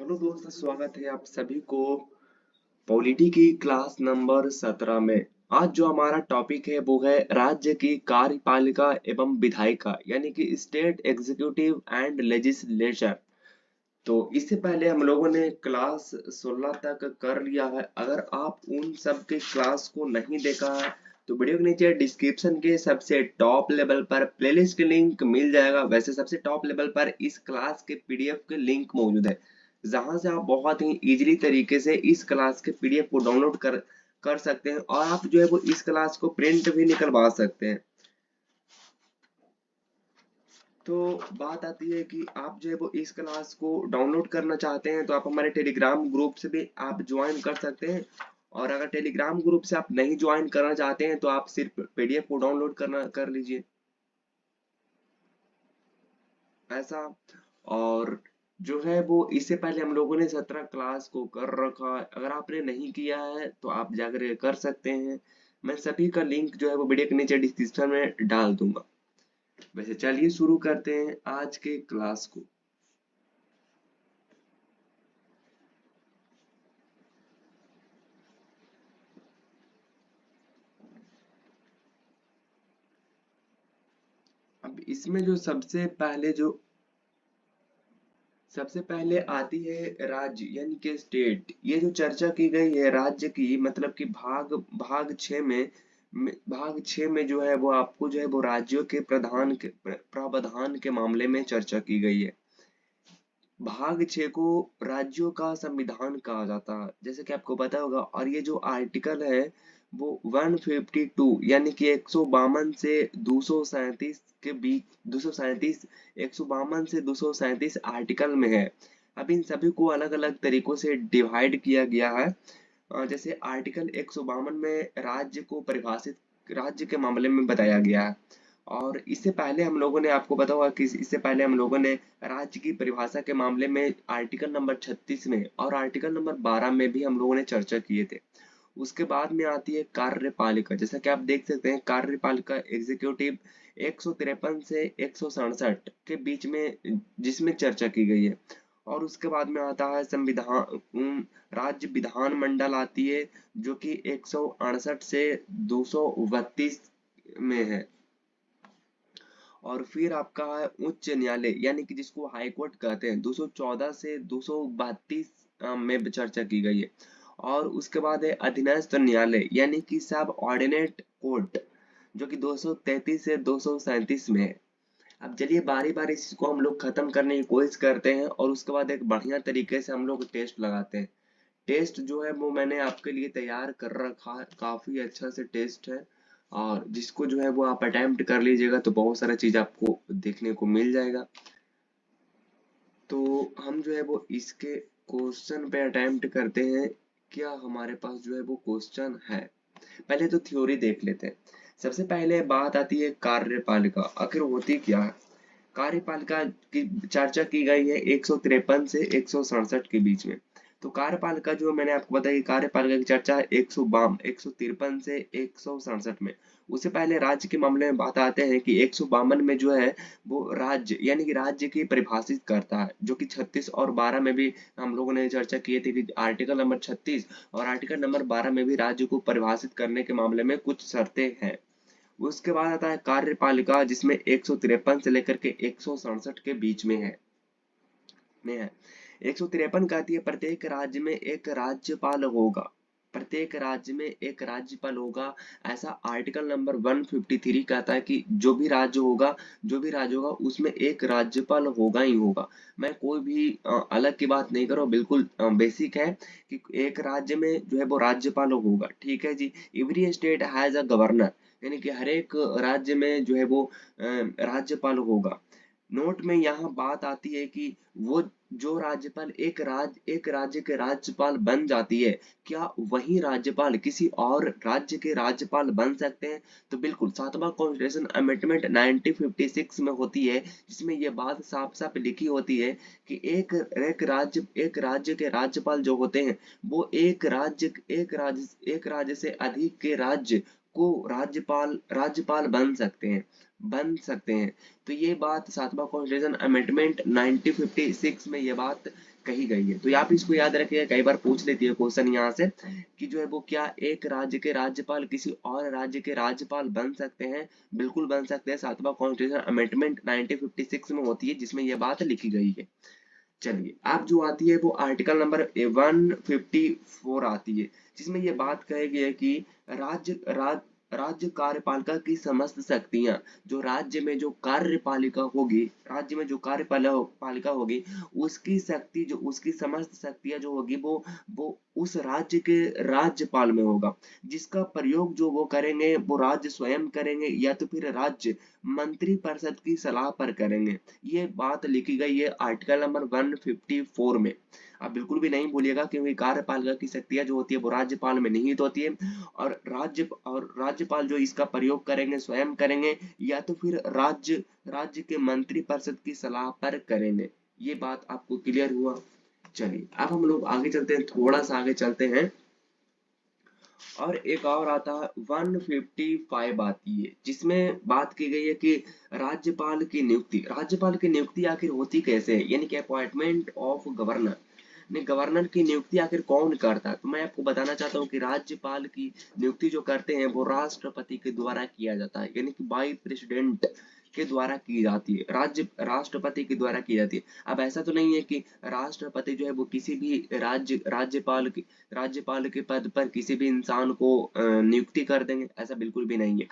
Hello दोस्त, स्वागत है आप सभी को पॉलिटी की क्लास नंबर 17 में। आज जो हमारा टॉपिक है वो है राज्य की कार्यपालिका एवं विधायिका यानी कि स्टेट एग्जीक्यूटिव एंड लेजिस्लेचर। तो इससे पहले हम लोगों ने क्लास 16 तक कर लिया है। अगर आप उन सब के क्लास को नहीं देखा है तो वीडियो के नीचे डिस्क्रिप्शन के सबसे टॉप लेवल पर प्लेलिस्ट के लिंक मिल जाएगा। वैसे सबसे टॉप लेवल पर इस क्लास के पीडीएफ के लिंक मौजूद है, जहां से आप बहुत ही इजीली तरीके से इस क्लास के पीडीएफ को डाउनलोड कर सकते हैं और आप जो है वो इस क्लास को प्रिंट भी निकलवा सकते हैं। तो बात आती है कि आप जो है वो इस क्लास को डाउनलोड करना चाहते हैं तो आप हमारे टेलीग्राम ग्रुप से भी आप ज्वाइन कर सकते हैं। और अगर टेलीग्राम ग्रुप से आप नहीं ज्वाइन करना चाहते हैं तो आप सिर्फ पीडीएफ को डाउनलोड करना कर लीजिए ऐसा। और जो है वो इससे पहले हम लोगों ने 17 क्लास को कर रखा है। अगर आपने नहीं किया है तो आप जाकर कर सकते हैं। मैं सभी का लिंक जो है वो वीडियो के नीचे डिस्क्रिप्शन में डाल दूंगा। वैसे चलिए शुरू करते हैं आज के क्लास को। अब इसमें जो सबसे पहले आती है राज्य यानी कि स्टेट। ये जो चर्चा की गई है राज्य की, मतलब कि भाग 6 में जो है वो आपको जो है वो राज्यों के प्रावधान के मामले में चर्चा की गई है। भाग 6 को राज्यों का संविधान कहा जाता है, जैसे कि आपको पता होगा। और ये जो आर्टिकल है वो 152 यानी कि 152 से 237 के बीच, 237, 152 से 237 आर्टिकल में है। अब इन सभी को अलग अलग तरीकों से डिवाइड किया गया है। जैसे आर्टिकल 152 में राज्य के मामले में बताया गया है। और इससे पहले हम लोगों ने, आपको पता होगा कि इससे पहले हम लोगों ने राज्य की परिभाषा के मामले में आर्टिकल नंबर 36 में और आर्टिकल नंबर 12 में भी हम लोगों ने चर्चा किए थे। उसके बाद में आती है कार्यपालिका। जैसा कि आप देख सकते हैं कार्यपालिका एग्जीक्यूटिव 153 से 167 के बीच में जिसमें चर्चा की गई है। और उसके बाद में आता है राज्य विधान मंडल आती है, जो कि 168 से 232 में है। और फिर आपका है उच्च न्यायालय यानी कि जिसको हाई कोर्ट कहते हैं, 214 से 232 में चर्चा की गई है। और उसके बाद है अधीनस्थ न्यायालय यानी कि सब ऑर्डिनेट कोर्ट, जो कि 233 से 237 में है। अब चलिए बारी बारी इसको हम लोग खत्म करने की कोशिश करते हैं और उसके बाद एक बढ़िया तरीके से हम लोग टेस्ट लगाते हैं। टेस्ट जो है वो मैंने आपके लिए तैयार कर रखा है, काफी अच्छा से टेस्ट है। और जिसको जो है वो आप अटेम्प्ट कर लीजिएगा तो बहुत सारा चीज आपको देखने को मिल जाएगा। तो हम जो है वो इसके क्वेश्चन पे अटेम्प्ट करते हैं। क्या हमारे पास जो है वो क्वेश्चन है? पहले तो थ्योरी देख लेते हैं। सबसे पहले बात आती है कार्यपालिका आखिर होती क्या है। कार्यपालिका की चर्चा की गई है 153 से 167 के बीच में। तो कार्यपालिका जो मैंने आपको बताया कि कार्यपालिका की चर्चा है 153 से 167 में। उससे पहले राज्य के मामले में बात आते हैं कि 152 में जो है वो राज्य यानी कि राज्य की परिभाषित करता है, जो कि 36 और 12 में भी हम लोगों ने चर्चा की थी कि आर्टिकल नंबर 36 और आर्टिकल नंबर 12 में भी राज्य को परिभाषित करने के मामले में कुछ शर्तें हैं। उसके बाद आता है कार्यपालिका, जिसमें 153 से लेकर के 167 के बीच में है। 153 कहती है प्रत्येक राज्य में एक राज्यपाल होगा। प्रत्येक राज्य में एक राज्यपाल होगा। ऐसा आर्टिकल नंबर 153 कहता है कि जो भी राज्य होगा उसमें एक राज्यपाल होगा ही होगा। मैं कोई भी अलग की बात नहीं कर रहा हूँ, बिल्कुल बेसिक है कि एक राज्य में जो है वो राज्यपाल होगा। ठीक है जी। Every state has a governor यानी कि हर एक राज्य में जो है वो राज्यपाल होगा। नोट में यहाँ बात आती है कि वो जो राज्यपाल एक राज्य के राज्यपाल बन जाती है, क्या वही राज्यपाल किसी और राज्य के राज्यपाल बन सकते हैं? तो बिल्कुल, 7वां कॉन्स्टिट्यूशन अमेंडमेंट 1956 में होती है, जिसमें ये बात साफ साफ लिखी होती है कि एक राज्य के राज्यपाल जो होते हैं वो एक राज्य से अधिक के राज्य को राज्यपाल राज्यपाल बन सकते हैं। बन सकते हैं। तो ये बात 7वां कॉन्स्टिट्यूशन अमेंडमेंट 1956 में ये बात कही गई है। तो आप इसको याद रखिए, कई बार पूछ लेती है क्वेश्चन यहाँ से कि जो है वो क्या एक राज्य के राज्यपाल किसी और राज्य के राज्यपाल बन सकते हैं? बिल्कुल बन सकते हैं। 7वां कॉन्स्टिट्यूशन अमेंडमेंट 1956 में होती है जिसमें यह बात लिखी गई है। चलिए अब जो आती है वो आर्टिकल नंबर 154 आती है, जिसमें ये बात कही गई है कि राज्य कार्यपालिका की समस्त शक्तियां, जो राज्य में जो कार्यपालिका होगी, राज्य में जो कार्यपालिका होगी, उसकी शक्ति जो उसकी समस्त शक्तियां जो होगी वो उस राज्य के राज्यपाल में होगा, जिसका प्रयोग जो वो करेंगे वो राज्य स्वयं करेंगे या तो फिर राज्य मंत्री परिषद की सलाह पर करेंगे। ये बात लिखी गई है आर्टिकल नंबर 154 में। आप बिल्कुल भी नहीं भूलिएगा, क्योंकि कार्यपालिका की शक्तियां जो होती है वो राज्यपाल में निहित होती है, और राज्यपाल जो इसका प्रयोग करेंगे स्वयं करेंगे या तो फिर राज्य के मंत्री परिषद की सलाह पर करेंगे। ये बात आपको क्लियर हुआ? चलिए अब हम लोग आगे चलते हैं, थोड़ा सा आगे चलते हैं, और एक और आता है 155 आती है, जिसमें बात की गई है कि राज्यपाल की नियुक्ति आखिर होती कैसे है, यानी कि अपॉइंटमेंट ऑफ गवर्नर ने गवर्नर की नियुक्ति आखिर कौन करता है? तो मैं आपको बताना चाहता हूँ कि राज्यपाल की नियुक्ति जो करते हैं वो राष्ट्रपति के द्वारा किया जाता है, यानी कि बाई प्रेसिडेंट के द्वारा की जाती है, राष्ट्रपति के द्वारा की जाती है। अब ऐसा तो नहीं है कि राष्ट्रपति जो है वो किसी भी राज्यपाल के पद पर किसी भी इंसान को नियुक्ति कर देंगे, ऐसा बिल्कुल भी नहीं है।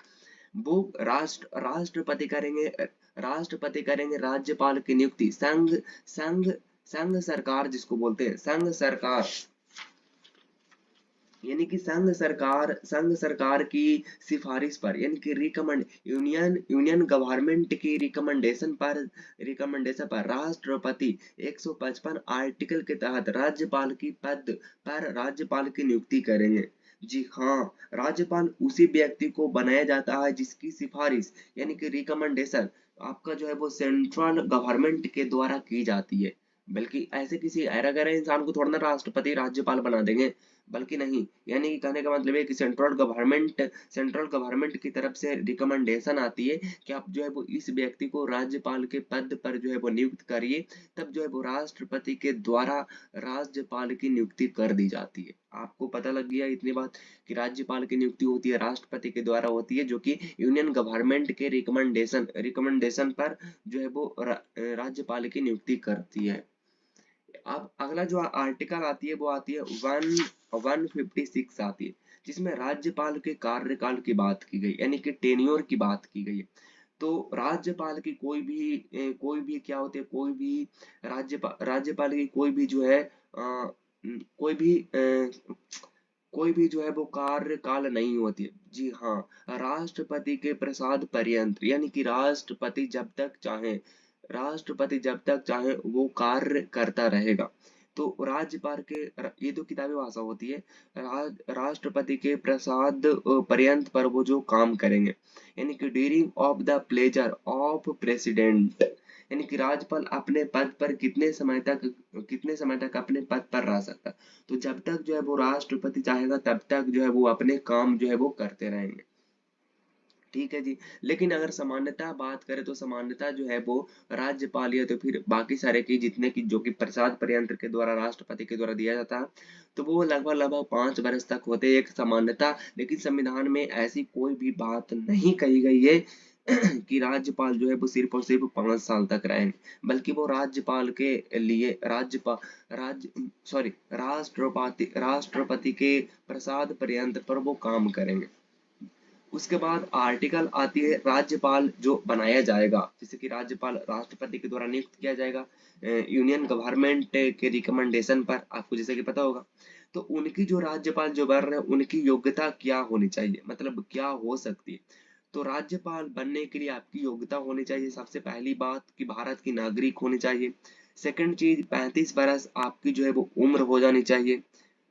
वो राष्ट्रपति करेंगे राज्यपाल की नियुक्ति संघ संघ सरकार जिसको बोलते हैं, संघ सरकार, यानी कि संघ सरकार की सिफारिश पर, यानी कि यूनियन गवर्नमेंट की रिकमेंडेशन पर राष्ट्रपति 155 आर्टिकल के तहत राज्यपाल की पद पर राज्यपाल की नियुक्ति करेंगे। जी हाँ, राज्यपाल उसी व्यक्ति को बनाया जाता है जिसकी सिफारिश, यानी कि रिकमेंडेशन आपका जो है वो सेंट्रल गवर्नमेंट के द्वारा की जाती है। बल्कि ऐसे किसी अरे गहरे इंसान को थोड़ा ना राष्ट्रपति राज्यपाल बना देंगे, बल्कि नहीं, यानी कि कहने का मतलब है कि सेंट्रल गवर्नमेंट की तरफ से रिकमेंडेशन आती है कि आप जो है वो इस व्यक्ति को राज्यपाल के पद पर जो है वो नियुक्त करिए, तब जो है वो राष्ट्रपति के द्वारा राज्यपाल की नियुक्ति कर दी जाती है। आपको पता लग गया इतनी बात कि राज्यपाल की नियुक्ति होती है राष्ट्रपति के द्वारा होती है, जो कि यूनियन गवर्नमेंट के रिकमेंडेशन पर जो है वो राज्यपाल की नियुक्ति करती है। अब अगला जो आर्टिकल आती है वो आती है 156 आती है, जिसमें राज्यपाल के कार्यकाल की बात की गई, यानी कि टेन्योर की बात की गई है। तो राज्यपाल की कोई भी क्या होती है, राज्यपाल की कोई भी जो है कोई भी जो है वो कार्यकाल नहीं होती है। जी हाँ, राष्ट्रपति के प्रसाद पर्यंत, यानी कि राष्ट्रपति जब तक चाहे वो कार्य करता रहेगा। तो राज्यपाल के ये तो किताबी भाषा होती है, राष्ट्रपति के प्रसाद पर्यंत पर वो जो काम करेंगे, यानी कि during of the pleasure of president, यानी कि राज्यपाल अपने पद पर कितने समय तक अपने पद पर रह सकता है। तो जब तक जो है वो राष्ट्रपति चाहेगा तब तक जो है वो अपने काम जो है वो करते रहेंगे। ठीक है जी। लेकिन अगर सामान्यतः बात करें तो सामान्यतः जो है वो राज्यपाल या तो फिर बाकी सारे की जितने की जो कि प्रसाद प्रयंत्र के द्वारा राष्ट्रपति के द्वारा दिया जाता है, तो वो लगभग 5 वर्ष तक होते हैं एक सामान्यता। लेकिन संविधान में ऐसी कोई भी बात नहीं कही गई है कि राज्यपाल जो है वो सिर्फ और सिर्फ 5 साल तक रहेंगे, बल्कि वो राज्यपाल के लिए राष्ट्रपति के प्रसाद पर्यंत पर वो काम करेंगे। उसके बाद आर्टिकल आती है राज्यपाल जो बनाया जाएगा, जैसे कि राज्यपाल राष्ट्रपति के द्वारा नियुक्त किया जाएगा यूनियन गवर्नमेंट के रिकमेंडेशन पर, आपको जैसे कि पता होगा। तो उनकी जो राज्यपाल जो बन रहे हैं उनकी योग्यता क्या होनी चाहिए, मतलब क्या हो सकती है? तो राज्यपाल बनने के लिए आपकी योग्यता होनी चाहिए, सबसे पहली बात कि भारत की नागरिक होनी चाहिए। सेकंड चीज 35 वर्ष आपकी जो है वो उम्र हो जानी चाहिए।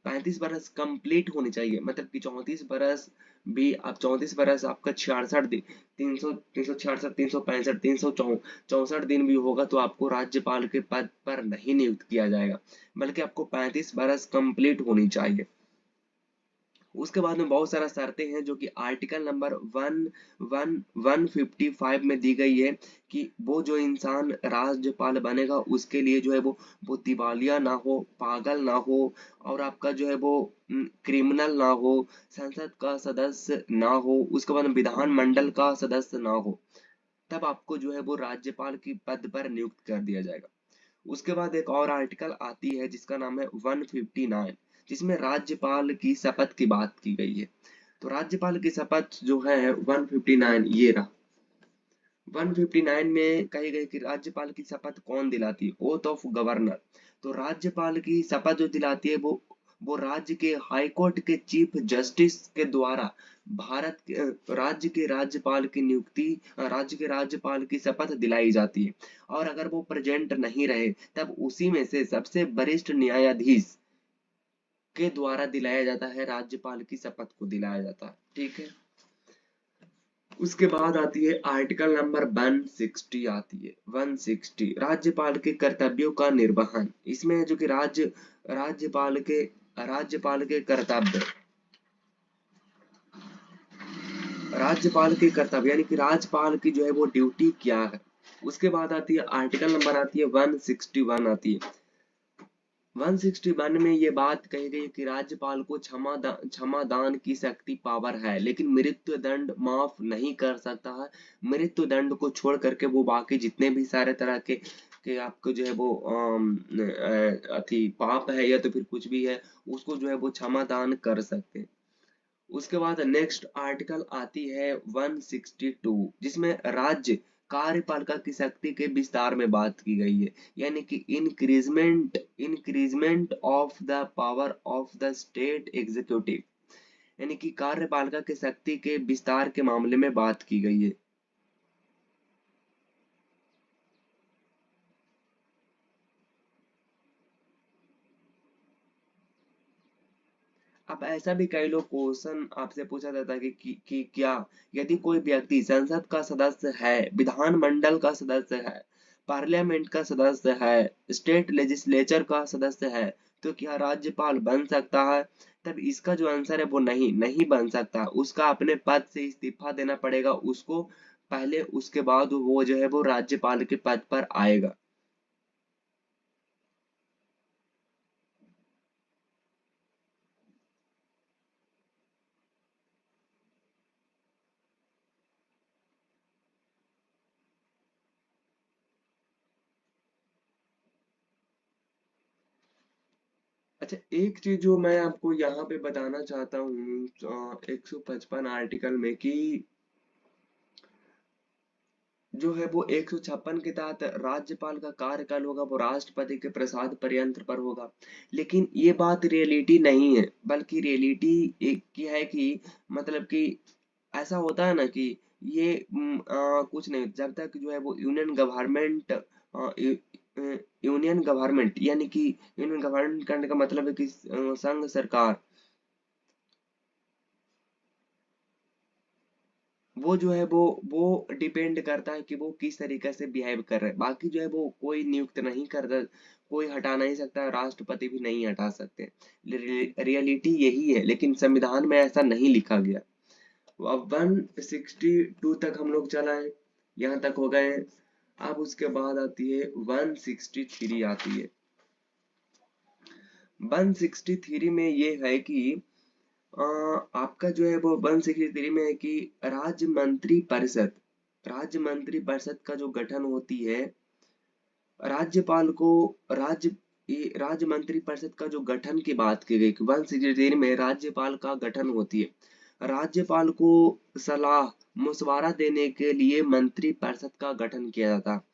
35 वर्ष कंप्लीट होनी चाहिए, मतलब कि 34 वर्ष भी, अब 34 वर्ष आपका 66 दिन, 366 365 364 दिन भी होगा तो आपको राज्यपाल के पद पर नहीं नियुक्त किया जाएगा, बल्कि आपको 35 वर्ष कंप्लीट होनी चाहिए। उसके बाद में बहुत सारा शर्तें हैं जो कि आर्टिकल नंबर 155 में दी गई है कि वो जो इंसान राज्यपाल बनेगा उसके लिए जो है वो दिवालिया ना हो, पागल ना हो, और आपका जो है वो क्रिमिनल ना हो, संसद का सदस्य ना हो, उसके बाद विधान मंडल का सदस्य ना हो, तब आपको जो है वो राज्यपाल की पद पर नियुक्त कर दिया जाएगा। उसके बाद एक और आर्टिकल आती है जिसका नाम है 159, जिसमें राज्यपाल की शपथ की बात की गई है। तो राज्यपाल की शपथ जो है 159 ये रहा। 159 में कही गई कि राज्यपाल की शपथ कौन दिलाती है, ओथ ऑफ गवर्नर। तो राज्यपाल की शपथ जो दिलाती है वो राज्य के हाई कोर्ट के चीफ जस्टिस के द्वारा भारत के राज्य के राज्यपाल की नियुक्ति, राज्य के राज्यपाल की शपथ दिलाई जाती है। और अगर वो प्रेजेंट नहीं रहे तब उसी में से सबसे वरिष्ठ न्यायाधीश के द्वारा दिलाया जाता है, राज्यपाल की शपथ को दिलाया जाता है। ठीक है। उसके बाद आती है आर्टिकल नंबर 160 आती है। 160 राज्यपाल के कर्तव्यों का निर्वहन। इसमें है जो कि राज्यपाल के कर्तव्य, राज्यपाल के कर्तव्य यानी कि राज्यपाल की जो है वो ड्यूटी क्या है। उसके बाद आती है आर्टिकल नंबर आती है 161 आती है। 161 में ये बात कही गई कि राज्यपाल को क्षमा दान की शक्ति पावर है, लेकिन मृत्यु दंड माफ नहीं कर सकता है। मृत्यु दंड को छोड़ करके वो बाकी जितने भी सारे तरह के आपको जो है वो अथी पाप है या तो फिर कुछ भी है, उसको जो है वो क्षमा दान कर सकते हैं। उसके बाद नेक्स्ट आर्टिकल आती है 162, जिसमें राज्य कार्यपालिका की शक्ति के विस्तार में बात की गई है, यानी कि increment of the power of the state executive, यानी कि कार्यपालिका की शक्ति के विस्तार के मामले में बात की गई है। अब ऐसा भी कई लोग क्वेश्चन आपसे पूछा जाता है कि क्या यदि कोई व्यक्ति संसद का सदस्य है, विधानमंडल का सदस्य है, पार्लियामेंट का सदस्य है, स्टेट लेजिस्लेचर का सदस्य है, तो क्या राज्यपाल बन सकता है? तब इसका जो आंसर है वो नहीं, नहीं बन सकता। उसका अपने पद से इस्तीफा देना पड़ेगा उसको पहले, उसके बाद वो जो है वो राज्यपाल के पद पर आएगा। अच्छा, एक चीज जो मैं आपको यहाँ पे बताना चाहता हूँ 155 आर्टिकल में कि जो है वो 156 के तहत राज्यपाल का कार्यकाल होगा वो राष्ट्रपति के प्रसाद पर्यंत पर होगा। लेकिन ये बात रियलिटी नहीं है, बल्कि रियलिटी एक की है कि मतलब कि ऐसा होता है ना कि ये कुछ नहीं, जब तक जो है वो यूनियन गवर्नमेंट यानी कि यूनियन गवर्नमेंट करने का मतलब है कि संघ सरकार, वो जो है वो डिपेंड करता है कि वो किस तरीके से बिहेव कर रहे हैं। बाकी जो है वो कोई नियुक्त नहीं करता, कोई हटा नहीं सकता, राष्ट्रपति भी नहीं हटा सकते। रियलिटी यही है, लेकिन संविधान में ऐसा नहीं लिखा गया। अब 162 तक हम लोग चला है, यहाँ तक हो गए हैं। अब उसके बाद आती है 163 आती है। 163 में ये है कि अ, आपका जो है वो 163 में है कि राज्य मंत्री परिषद का जो गठन होती है, राज्यपाल को राज्य राज्य मंत्री परिषद का जो गठन की बात की गई 163 में राज्यपाल का गठन होती है। राज्यपाल को सलाह मशवरा देने के लिए मंत्री परिषद का गठन किया जाता।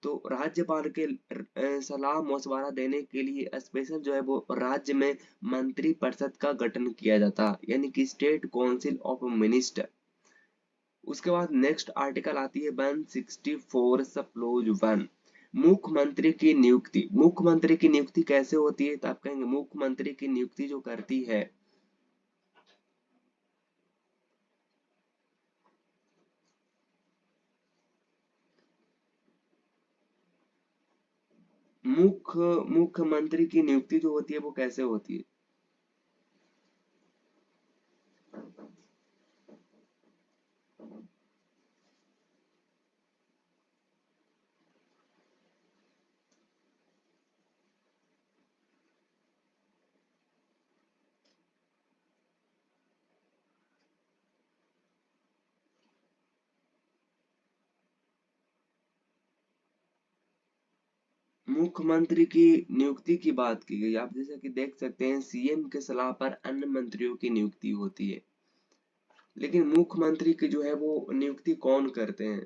तो राज्यपाल के सलाह मशवरा देने के लिए स्पेशल जो है वो राज्य में मंत्री परिषद का गठन किया जाता, यानी कि स्टेट काउंसिल ऑफ मिनिस्टर। उसके बाद नेक्स्ट आर्टिकल आती है 164 सप्लोज 1, मुख्यमंत्री की नियुक्ति। मुख्यमंत्री की नियुक्ति कैसे होती है? तो आप कहेंगे मुख्यमंत्री की नियुक्ति जो करती है, मुख्यमंत्री की नियुक्ति जो होती है वो कैसे होती है? मुख्यमंत्री की नियुक्ति की बात की गई। आप जैसा कि देख सकते हैं सीएम के सलाह पर अन्य मंत्रियों की नियुक्ति होती है, लेकिन मुख्यमंत्री की जो है वो नियुक्ति कौन करते हैं?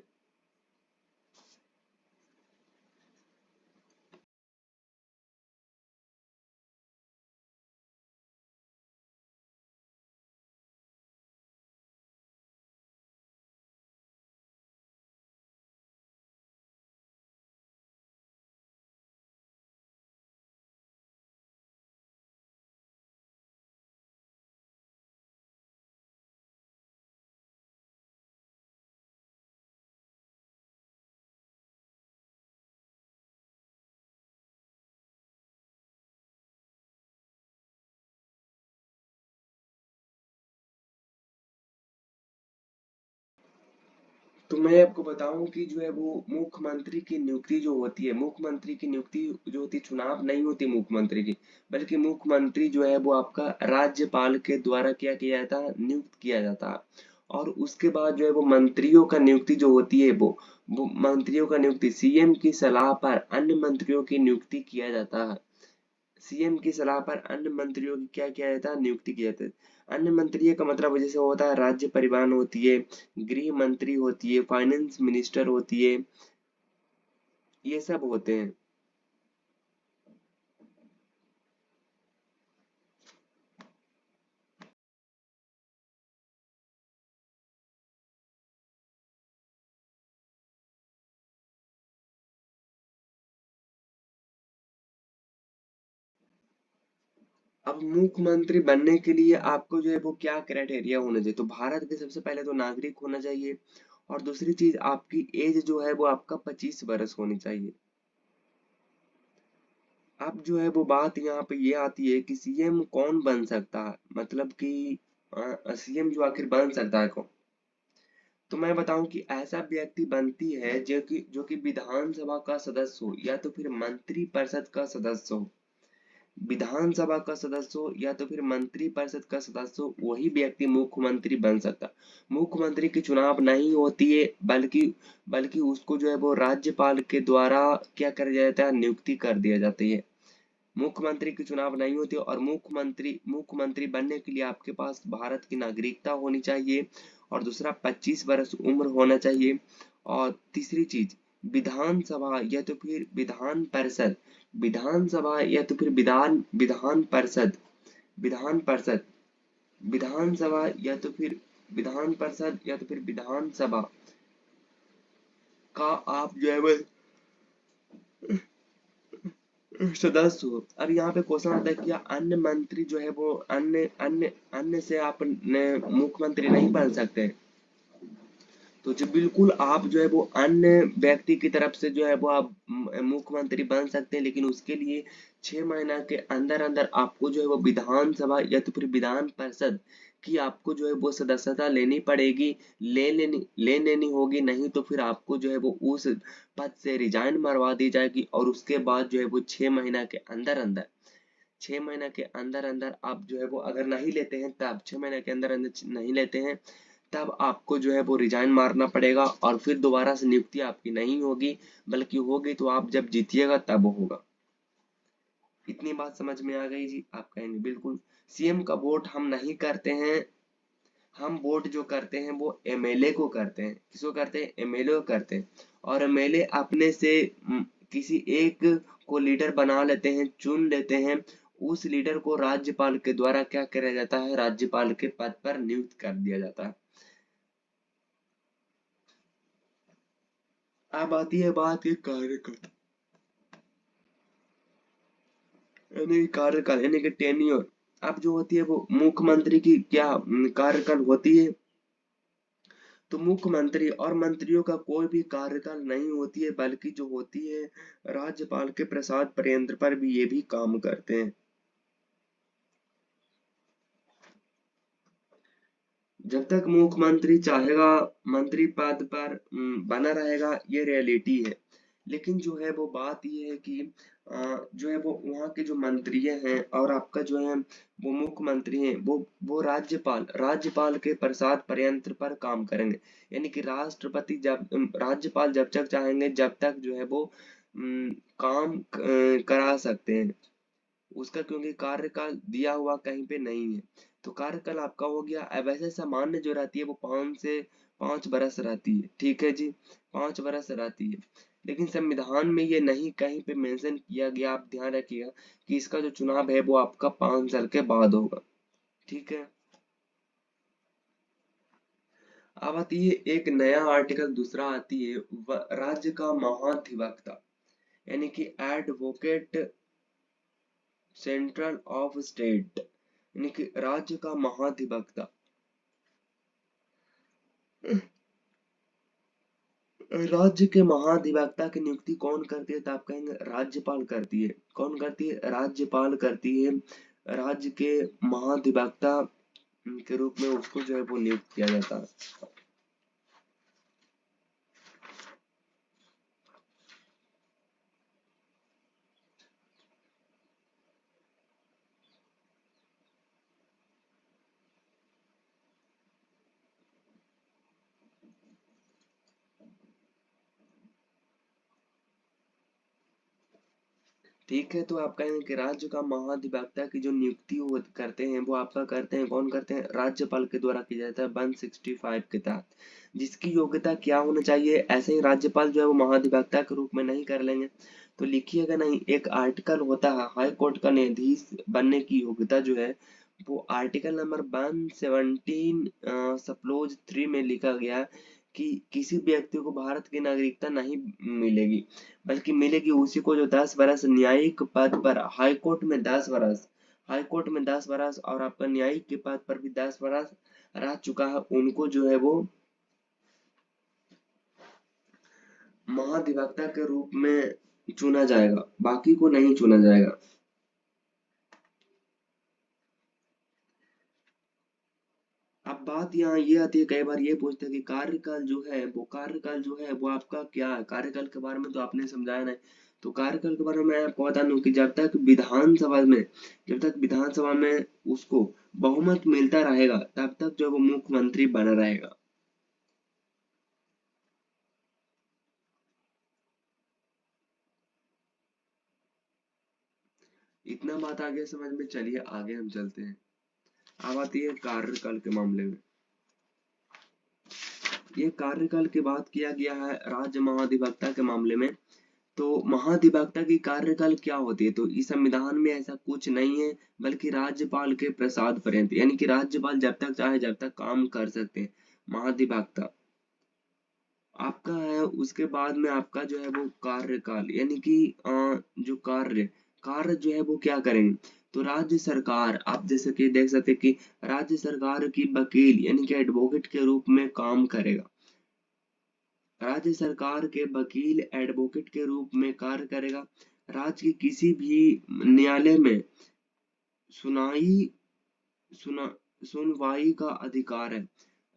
तो मैं आपको बताऊं कि जो है वो मुख्यमंत्री की नियुक्ति जो होती है, मुख्यमंत्री की नियुक्ति जो होती है, चुनाव नहीं होती मुख्यमंत्री की, बल्कि मुख्यमंत्री जो है वो आपका राज्यपाल के द्वारा क्या किया जाता है, नियुक्त किया जाता है। और उसके बाद जो है वो मंत्रियों का नियुक्ति जो होती है वो मंत्रियों का नियुक्ति सीएम की सलाह पर अन्य मंत्रियों की नियुक्ति किया जाता है। सीएम की सलाह पर अन्य मंत्रियों की क्या किया जाता है, नियुक्ति की जाती है। अन्य मंत्री का मतलब जैसे होता है राज्य परिवहन होती है, गृह मंत्री होती है, फाइनेंस मिनिस्टर होती है, ये सब होते हैं। अब मुख्यमंत्री बनने के लिए आपको जो है वो क्या क्राइटेरिया होना चाहिए, तो भारत के सबसे पहले तो नागरिक होना चाहिए, और दूसरी चीज आपकी एज जो है वो आपका 25 वर्ष होनी चाहिए। अब जो है वो बात यहाँ पे ये आती है कि सीएम कौन बन सकता है, मतलब कि सीएम जो आखिर बन सकता है कौन। तो मैं बताऊं कि ऐसा व्यक्ति बनती है जो कि विधानसभा का सदस्य हो या तो फिर मंत्री परिषद का सदस्य हो। विधानसभा का सदस्य हो या तो फिर मंत्री परिषद का सदस्य हो, वही व्यक्ति मुख्यमंत्री बन सकता। मुख्यमंत्री की चुनाव नहीं होती है, बल्कि बल्कि उसको जो है वो राज्यपाल के द्वारा क्या कर दिया जाता है, नियुक्ति कर दिया जाती है। मुख्यमंत्री की चुनाव नहीं होती, और मुख्यमंत्री बनने के लिए आपके पास भारत की नागरिकता होनी चाहिए, और दूसरा 25 वर्ष उम्र होना चाहिए। और तीसरी चीज विधानसभा या तो फिर विधान परिषद, विधानसभा या तो फिर विधान परिषद, विधान परिषद, विधानसभा या तो फिर विधान परिषद या तो फिर विधानसभा का आप जो है वो सदस्य हो। अब यहाँ पे क्वेश्चन आता है कि अन्य मंत्री जो है वो अन्य अन्य अन्य से आप मुख्यमंत्री नहीं बन सकते। तो जो बिल्कुल आप जो है वो अन्य व्यक्ति की तरफ से जो है वो आप मुख्यमंत्री बन सकते हैं, लेकिन उसके लिए 6 महीना के अंदर अंदर आपको जो है वो विधानसभा या तो फिर विधान परिषद की आपको जो है वो सदस्यता लेनी पड़ेगी, ले लेनी होगी, नहीं तो फिर आपको जो है वो उस पद से रिजाइन मरवा दी जाएगी, और उसके बाद जो है वो 6 महीना के अंदर अंदर 6 महीना के अंदर अंदर आप जो है वो अगर नहीं लेते हैं, तब 6 महीने के अंदर अंदर नहीं लेते हैं, तब आपको जो है वो रिजाइन मारना पड़ेगा, और फिर दोबारा से नियुक्ति आपकी नहीं होगी, बल्कि होगी तो आप जब जीतिएगा तब होगा। इतनी बात समझ में आ गई जी? आप कहेंगे बिल्कुल। सीएम का वोट हम नहीं करते हैं, हम वोट जो करते हैं वो एमएलए को करते हैं। किसको करते हैं? एमएलए को करते हैं। और एमएलए अपने से किसी एक को लीडर बना लेते हैं, चुन लेते हैं। उस लीडर को राज्यपाल के द्वारा क्या किया जाता है, राज्यपाल के पद पर नियुक्त कर दिया जाता है। अब आती है बात के कार्यकाल, यानी कार्यकाल यानी कि टेन्योर। अब जो होती है वो मुख्यमंत्री की क्या कार्यकाल होती है, तो मुख्यमंत्री और मंत्रियों का कोई भी कार्यकाल नहीं होती है, बल्कि जो होती है राज्यपाल के प्रसाद प्रयंत्र पर भी ये भी काम करते हैं। जब तक मुख्यमंत्री चाहेगा मंत्री पद पर बना रहेगा, ये रियलिटी है। लेकिन जो है वो बात ये है कि जो है वो वहाँ के जो मंत्री हैं और आपका जो है वो मुख्यमंत्री हैं, वो राज्यपाल के प्रसाद प्रयंत्र पर काम करेंगे। यानी कि राष्ट्रपति जब राज्यपाल जब तक चाहेंगे, जब तक जो है वो काम करा सकते हैं उसका, क्योंकि कार्यकाल दिया हुआ कहीं पे नहीं है। तो कार्यकाल आपका हो गया। अब वैसे सामान्य जो रहती है वो 5 से 5 बरस रहती है, ठीक है जी, 5 बरस रहती है। लेकिन संविधान में ये नहीं कहीं पे मेंशन किया गया, आप ध्यान रखिएगा कि इसका जो चुनाव है वो आपका 5 साल के बाद होगा, ठीक है। अब आती है एक नया आर्टिकल, दूसरा आती है राज्य का महाधिवक्ता, यानी कि एडवोकेट सेंट्रल ऑफ स्टेट, यानी कि राज्य का महाधिवक्ता। राज्य के महाधिवक्ता की नियुक्ति कौन करती है? तो आप कहेंगे राज्यपाल करती है। कौन करती है? राज्यपाल करती है। राज्य के महाधिवक्ता के रूप में उसको जो है वो नियुक्त किया जाता है। ठीक है, तो आप कहेंगे कि राज्य का महाधिवक्ता की जो नियुक्ति वो करते हैं वो आपका करते हैं, कौन करते हैं? राज्यपाल के द्वारा किया जाता है 165 के तहत। जिसकी योग्यता क्या होना चाहिए? ऐसे ही राज्यपाल जो है वो महाधिवक्ता के रूप में नहीं कर लेंगे, तो लिखिएगा नहीं, एक आर्टिकल होता है हाई कोर्ट का न्यायाधीश बनने की योग्यता जो है वो आर्टिकल नंबर 117 सप्लोज 3 में लिखा गया कि किसी व्यक्ति को भारत की नागरिकता नहीं मिलेगी, बल्कि मिलेगी उसी को जो 10 बरस न्यायिक पद पर, हाई कोर्ट में 10 बरस, हाई कोर्ट में 10 बरस और आपका न्यायिक के पद पर भी 10 बरस रह चुका है, उनको जो है वो महाधिवक्ता के रूप में चुना जाएगा, बाकी को नहीं चुना जाएगा। अब बात यहाँ ये आती है, कई बार ये पूछते हैं कि कार्यकाल जो है वो आपका क्या है? कार्यकाल के बारे में तो आपने समझाया नहीं, तो कार्यकाल के बारे में मैं आपको बता दूं कि जब तक विधानसभा में उसको बहुमत मिलता रहेगा तब तक जो वो मुख्यमंत्री बना रहेगा। इतना बात आगे समझ में, चलिए आगे हम चलते हैं। अब आती है कार्यकाल के मामले में। ये कार्यकाल की बात किया गया है राज्य महाधिवक्ता के मामले में। तो महाधिवक्ता की कार्यकाल क्या होती है? तो इस संविधान में ऐसा कुछ नहीं है, बल्कि राज्यपाल के प्रसाद पर्यंत, यानी कि राज्यपाल जब तक चाहे जब तक काम कर सकते हैं। महाधिवक्ता आपका है, उसके बाद में आपका जो है वो कार्यकाल, यानी कि जो कार्य जो है वो क्या करेंगे? तो राज्य सरकार, आप जैसे कि देख सकते हैं कि राज्य सरकार की वकील यानी कि एडवोकेट के रूप में काम करेगा। राज्य सरकार के वकील एडवोकेट के रूप में कार्य करेगा। राज्य के किसी भी न्यायालय में सुनाई सुना सुनवाई का अधिकार है।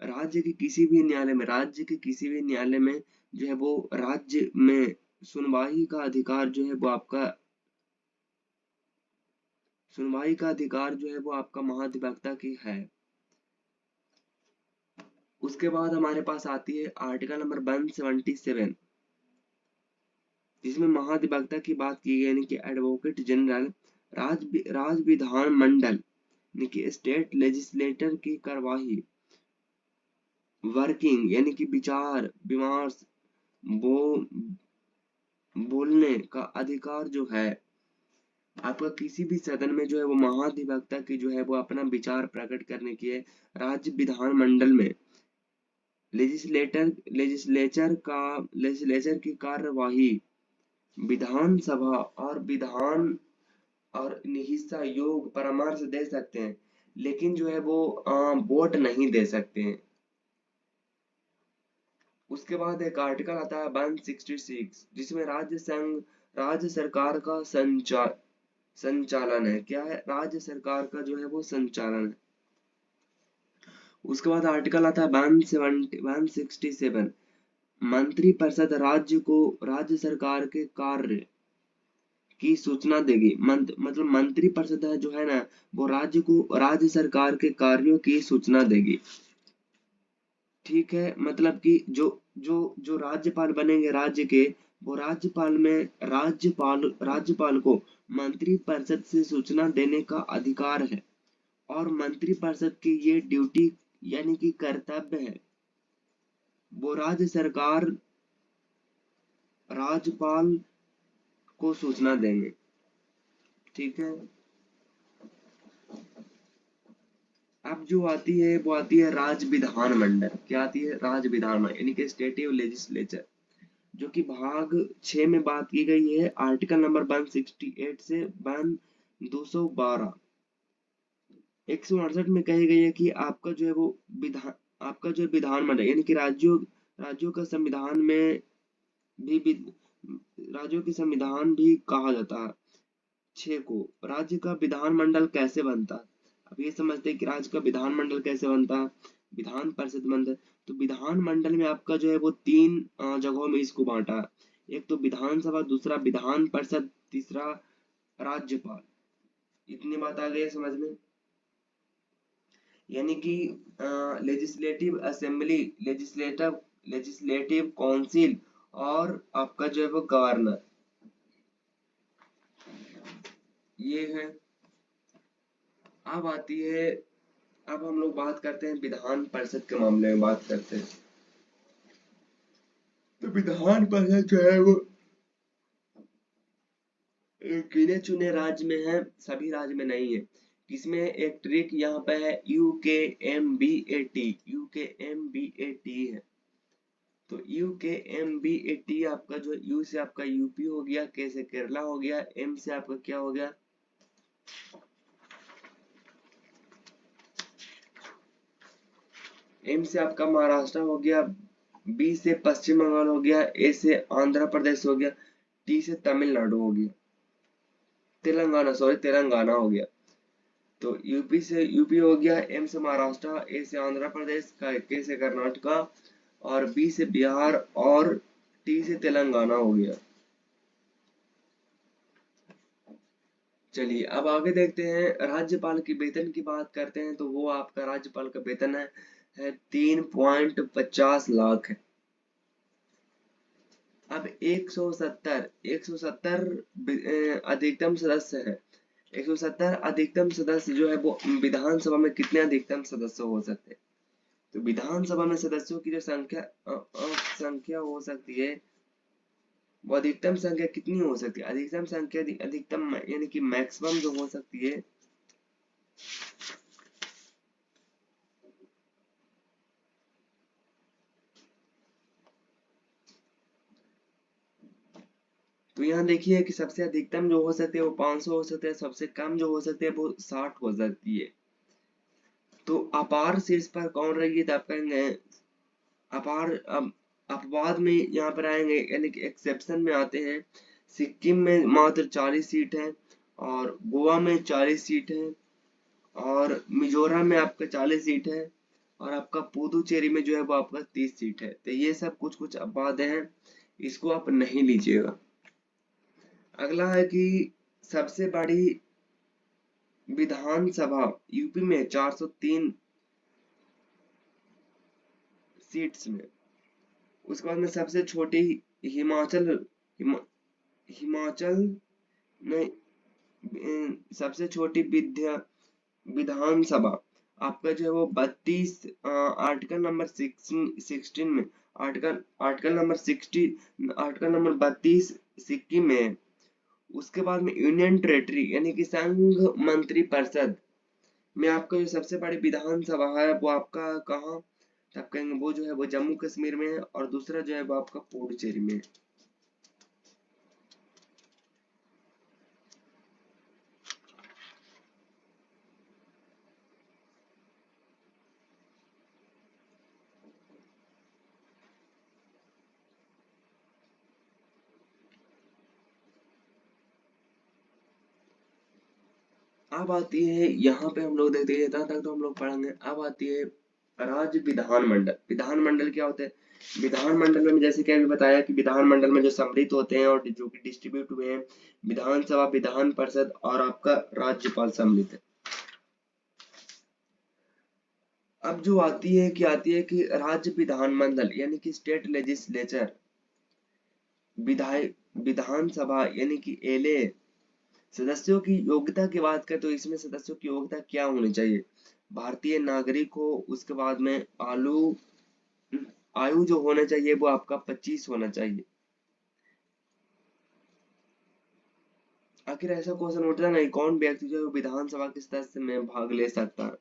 राज्य के किसी भी न्यायालय में जो है वो राज्य में सुनवाई का अधिकार जो है वो आपका महाधिवक्ता की है। उसके बाद हमारे पास आती है आर्टिकल नंबर 177, जिसमें महाधिवक्ता की बात की गई, यानी कि एडवोकेट जनरल राज विधान मंडल यानी कि स्टेट लेजिस्लेटर की कार्यवाही, वर्किंग यानी कि विचार विमर्श, बो बोलने का अधिकार जो है आपका किसी भी सदन में जो है वो महाधिवक्ता की जो है वो अपना विचार प्रकट करने की है। राज्य विधान मंडल में लेजिस्लेचर की कार्यवाही विधानसभा और हिस्सा योग परामर्श दे सकते हैं, लेकिन जो है वो वोट नहीं दे सकते हैं। उसके बाद एक आर्टिकल आता है 166, जिसमें राज्य सरकार का संचालन है। क्या है? राज्य सरकार का जो है वो संचालन है। उसके बाद आर्टिकल आता है 167, मंत्रिपरिषद राज्य सरकार के कार्य की सूचना देगी। मतलब मंत्रिपरिषद है जो है ना, वो राज्य सरकार के कार्यों की सूचना देगी। ठीक है, मतलब कि जो जो जो राज्यपाल बनेंगे राज्य के, वो राज्यपाल को मंत्रिपरिषद से सूचना देने का अधिकार है और मंत्रिपरिषद की ये ड्यूटी यानी कि कर्तव्य है। वो राज्य सरकार राज्यपाल को सूचना देंगे। ठीक है। अब जो आती है वो आती है राज्य विधानमंडल। क्या आती है? राज्य विधानमंडल यानी कि स्टेटिव लेजिस्लेचर, जो कि भाग 6 में बात की गई है आर्टिकल नंबर 168 से 212 168 में कही गई है कि आपका जो है वो विधानमंडल यानी कि राज्यों का संविधान में भी राज्यों के संविधान भी कहा जाता है। 6 को राज्य का विधानमंडल कैसे बनता है? अब ये समझते हैं कि राज्य का विधानमंडल कैसे बनता है। विधान परिषद बनता है। तो विधानमंडल में आपका जो है वो 3 जगहों में इसको बांटा है। एक तो विधानसभा, दूसरा विधान परिषद, तीसरा राज्यपाल। इतनी बात आ गई है समझ में? यानी कि लेजिस्लेटिव असेंबली, लेजिस्लेटिव काउंसिल और आपका जो है वो गवर्नर, ये है। अब आती है, अब हम लोग बात करते हैं विधान परिषद के मामले में बात करते हैं। तो विधान परिषद जो है वो गिने चुने राज्य में है, सभी राज्य में नहीं है। इसमें एक ट्रिक यहाँ पे है, UKMBAT, UKMBAT है। तो UKMBAT आपका जो U से आपका यूपी हो गया, K से केरला हो गया, M से आपका क्या हो गया, M से आपका महाराष्ट्र हो गया, B से पश्चिम बंगाल हो गया, A से आंध्र प्रदेश हो गया, T से तमिलनाडु हो गया, तेलंगाना हो गया। तो यूपी से यूपी हो गया, M से महाराष्ट्र, A से आंध्र प्रदेश, K से कर्नाटका और B से बिहार और T से तेलंगाना हो गया। चलिए अब आगे देखते हैं, राज्यपाल की वेतन की बात करते हैं। तो वो आपका राज्यपाल का वेतन है 3.50 लाख है। अब 170 अधिकतम सदस्य है। 170 अधिकतम सदस्य जो है वो विधानसभा में कितने अधिकतम सदस्य हो सकते हैं? तो विधानसभा में सदस्यों की जो संख्या हो सकती है, वो अधिकतम संख्या कितनी हो सकती है? अधिकतम संख्या अधिकतम यानी कि मैक्सिमम जो हो सकती है, तो यहाँ देखिए कि सबसे अधिकतम जो हो सकती है वो 500 हो सकता है, सबसे कम जो हो सकती है वो 60 हो सकती है। तो अपार शीर्ष पर कौन रहेगी? तो आप कहेंगे अपार। अब अपवाद में यहाँ पर आएंगे यानी कि एक्सेप्शन में आते हैं। सिक्किम में मात्र 40 सीट है और गोवा में 40 सीट है और मिजोरम में आपका 40 सीट है और आपका पुदुचेरी में जो है वो आपका 30 सीट है। तो ये सब कुछ कुछ अपवाद हैं, इसको आप नहीं लीजिएगा। अगला है कि सबसे बड़ी विधानसभा यूपी में 403 सीट्स में। उसके बाद में सबसे छोटी हिमाचल में सबसे छोटी विधानसभा आपका जो है वो 32 आर्टिकल नंबर 16 में article number 60 article number 32 Sikkim में है। उसके बाद में यूनियन टेरेटरी यानी कि संघ मंत्री परिषद में आपका जो सबसे बड़ी विधानसभा है वो आपका कहाँ? तो आप कहेंगे वो जो है वो जम्मू कश्मीर में है और दूसरा जो है वो आपका पुडुचेरी में है। अब आती है यहाँ पे हम लोग देखते हैं, इतना तक तो हम लोग पढ़ेंगे। अब आती है राज्य विधानमंडल। विधानमंडल क्या होते हैं? विधानमंडल में जैसे कि अभी बताया कि विधानमंडल में जो सम्मिलित होते हैं और जो कि डिस्ट्रीब्यूट हुए हैं, विधानसभा, विधान परिषद और आपका राज्यपाल सम्मिलित है। अब जो आती है कि राज्य विधानमंडल यानी कि स्टेट लेजिस्लेचर विधायक विधानसभा यानी कि एलए सदस्यों की योग्यता की बात करें तो इसमें सदस्यों की योग्यता क्या होनी चाहिए? भारतीय नागरिक हो, उसके बाद में आयु जो होना चाहिए वो आपका 25 होना चाहिए। आखिर ऐसा क्वेश्चन उठता है ना, कौन व्यक्ति जो है विधानसभा के सदस्य में भाग ले सकता है?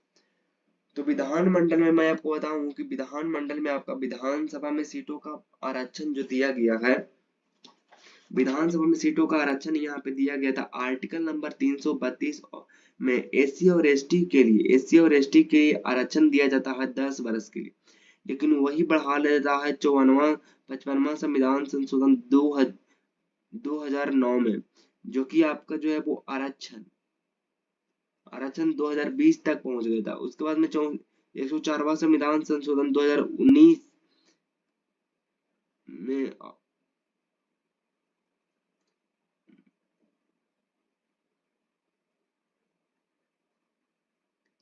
तो विधानमंडल में मैं आपको बताऊं कि विधानमंडल में आपका विधानसभा में सीटों का आरक्षण जो दिया गया है, विधानसभा में सीटों का आरक्षण यहाँ पे दिया गया था आर्टिकल नंबर 332 में। एससी और एसटी के आरक्षण दिया जाता है 10 वर्ष के लिए, लेकिन वही बढ़ा लेता है 55वां संविधान संशोधन 2009 में, जो कि आपका जो है वो आरक्षण आरक्षण 2020 तक पहुंच गया था। उसके बाद में 104वां संविधान संशोधन 2019 में,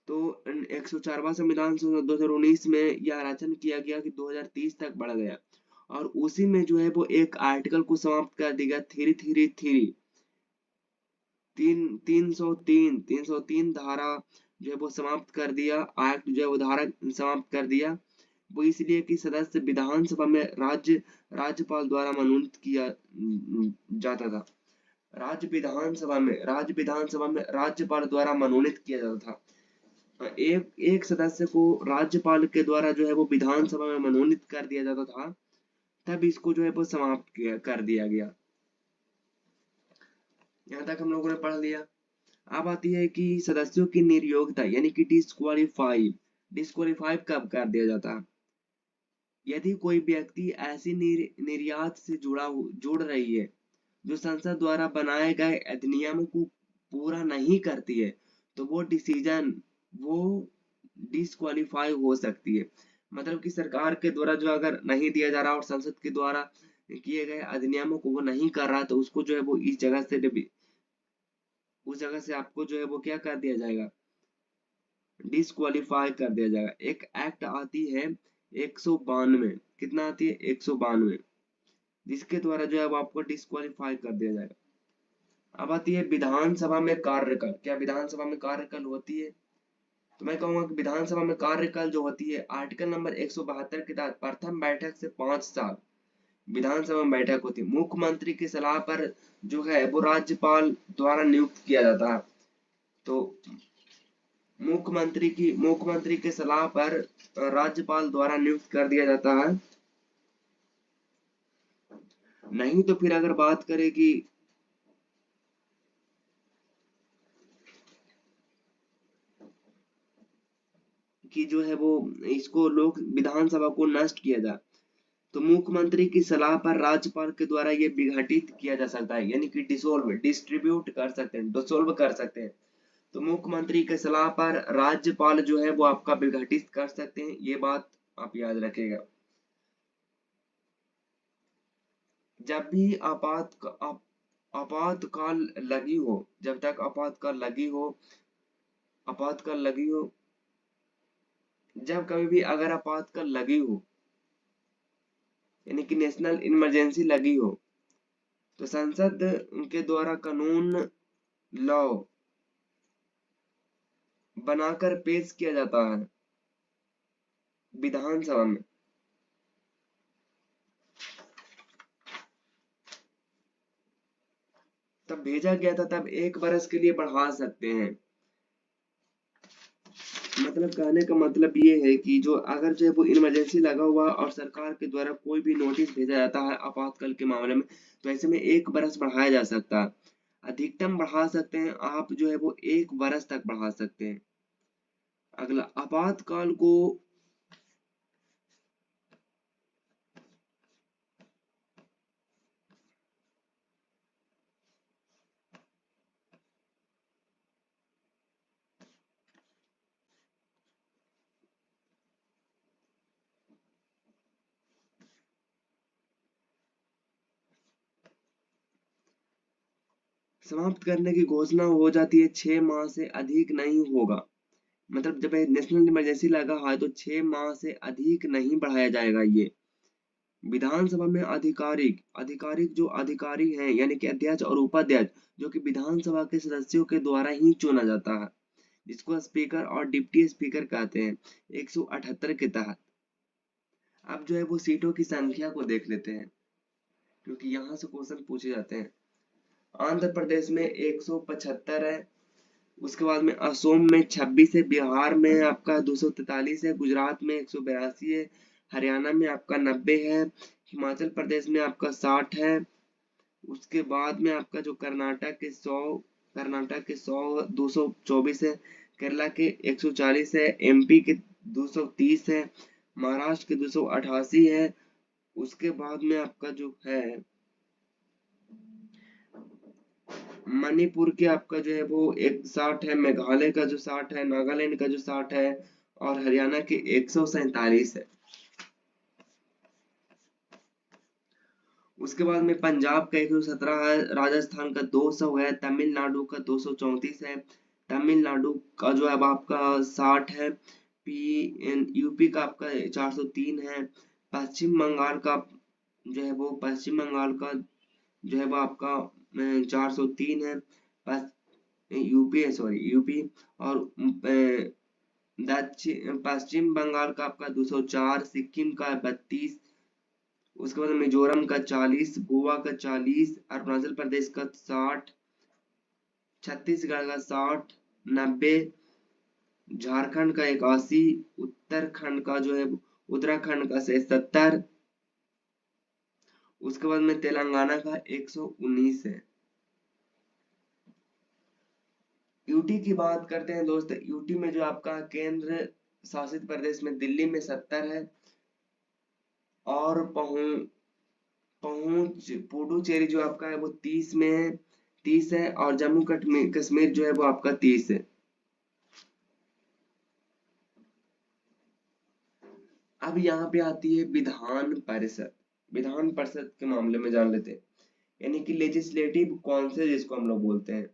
तो 104वां संविधान संशोधन 2019 में यह आरक्षण किया गया कि 2030 तक बढ़ गया, और उसी में जो है वो एक आर्टिकल को समाप्त कर दिया 333 303 धारा जो है वो समाप्त कर दिया, एक्ट जो है वो धारा समाप्त कर दिया। वो इसलिए कि सदस्य विधानसभा में राज्यपाल द्वारा मनोनीत किया जाता था। राज्य विधानसभा में राज्यपाल द्वारा मनोनीत किया जाता था। एक एक सदस्य को राज्यपाल के द्वारा जो है वो विधानसभा में मनोनीत कर दिया जाता था, तब इसको जो है वो समाप्त कर दिया गया। यहाँ तक हम लोगों ने पढ़ लिया। अब आती है कि सदस्यों की निर्योग्यता यानी कि डिस्क्वालीफाई कब कर दिया जाता है? यदि कोई व्यक्ति ऐसी निर्यात से जुड़ रही है जो संसद द्वारा बनाए गए अधिनियमों को पूरा नहीं करती है, तो वो डिस्क्वालीफाई हो सकती है। मतलब कि सरकार के द्वारा जो अगर नहीं दिया जा रहा और संसद के द्वारा किए गए अधिनियमों को वो नहीं कर रहा, तो उसको जो है वो उस जगह से आपको जो है वो क्या कर दिया जाएगा, डिस्क्वालीफाई कर दिया जाएगा। एक एक्ट आती है 192, कितना आती है 192, जिसके द्वारा जो है वो आपको डिस्क्वालीफाई कर दिया जाएगा। अब आती है विधानसभा में कार्यकाल। क्या विधानसभा में कार्यकाल होती है? तो मैं कहूंगा कि विधानसभा में कार्यकाल जो होती है आर्टिकल नंबर 172 के तहत प्रथम बैठक से 5 साल विधानसभा में बैठक होती है। मुख्यमंत्री की सलाह पर जो है वो राज्यपाल द्वारा नियुक्त किया जाता है। तो मुख्यमंत्री की सलाह पर राज्यपाल द्वारा नियुक्त कर दिया जाता है। नहीं तो फिर अगर बात करें कि जो है वो इसको लोक विधानसभा को नष्ट किया जाए, तो मुख्यमंत्री की सलाह पर राज्यपाल के द्वारा ये विघटित किया जा सकता है, यानी कि डिस्ट्रीब्यूट कर सकते हैं, डिसोल्व कर सकते हैं। तो मुख्यमंत्री के सलाह पर राज्यपाल जो है वो आपका विघटित कर सकते हैं, ये बात आप याद रखिएगा। जब भी आपातकाल लगी हो, जब तक आपातकाल लगी हो, जब कभी भी अगर आपातकाल लगी हो यानी कि नेशनल इमरजेंसी लगी हो, तो संसद के द्वारा कानून लॉ बनाकर पेश किया जाता है विधानसभा में। तब भेजा गया था, तब 1 वर्ष के लिए बढ़ा सकते हैं। मतलब कहने का मतलब ये है कि जो अगर जो है वो इमरजेंसी लगा हुआ और सरकार के द्वारा कोई भी नोटिस भेजा जाता है आपातकाल के मामले में, तो ऐसे में 1 वर्ष बढ़ाया जा सकता है। अधिकतम बढ़ा सकते हैं आप जो है वो 1 वर्ष तक बढ़ा सकते हैं। अगला आपातकाल को समाप्त करने की घोषणा हो जाती है 6 माह से अधिक नहीं होगा। मतलब जब नेशनल इमरजेंसी लगा है तो 6 माह से अधिक नहीं बढ़ाया जाएगा ये। विधानसभा में आधिकारिक आधिकारिक जो अधिकारी हैं यानी कि अध्यक्ष और उपाध्यक्ष जो कि विधानसभा के सदस्यों के द्वारा ही चुना जाता है, जिसको स्पीकर और डिप्टी स्पीकर कहते हैं 178 के तहत। अब जो है वो सीटों की संख्या को देख लेते हैं क्योंकि यहाँ से क्वेश्चन पूछे जाते हैं। आंध्र प्रदेश में 175 है, उसके बाद में असम में 26 है, बिहार में आपका 243 है, गुजरात में 182 है, हरियाणा में आपका 90 है, हिमाचल प्रदेश में आपका 60 है, उसके बाद में आपका जो कर्नाटक के 100 224 है, केरला के 140 है, एमपी के 230 है, महाराष्ट्र के 288 है, उसके बाद में आपका जो है मणिपुर के आपका जो है वो 160 है, मेघालय का जो 60 है, नागालैंड का जो 60 है और हरियाणा के 147 है। उसके बाद में पंजाब का 117 है, राजस्थान का 200 है, तमिलनाडु का 234 है, तमिलनाडु का जो है अब आपका 60 है, यूपी का आपका 403 है, पश्चिम बंगाल का जो है वो पश्चिम बंगाल का जो है वो आपका 403 है, यूपी और पश्चिम बंगाल का आपका 204, सिक्किम का 32, उसके बाद मिजोरम का 40, गोवा का 40, अरुणाचल प्रदेश का 60, छत्तीसगढ़ का 60, 90, झारखंड का 81, उत्तराखंड का जो है उत्तराखंड का 70, उसके बाद में तेलंगाना का 119 है। यूटी की बात करते हैं दोस्त, यूटी में जो आपका केंद्र शासित प्रदेश में दिल्ली में 70 है और पहुंच पुडुचेरी जो आपका है वो 30 है और जम्मू कश्मीर जो है वो आपका 30 है। अब यहाँ पे आती है विधान परिषद। विधान परिषद के मामले में जान लेते हैं, यानी कि लेजिस्लेटिव काउंसिल जिसको हम लोग बोलते हैं।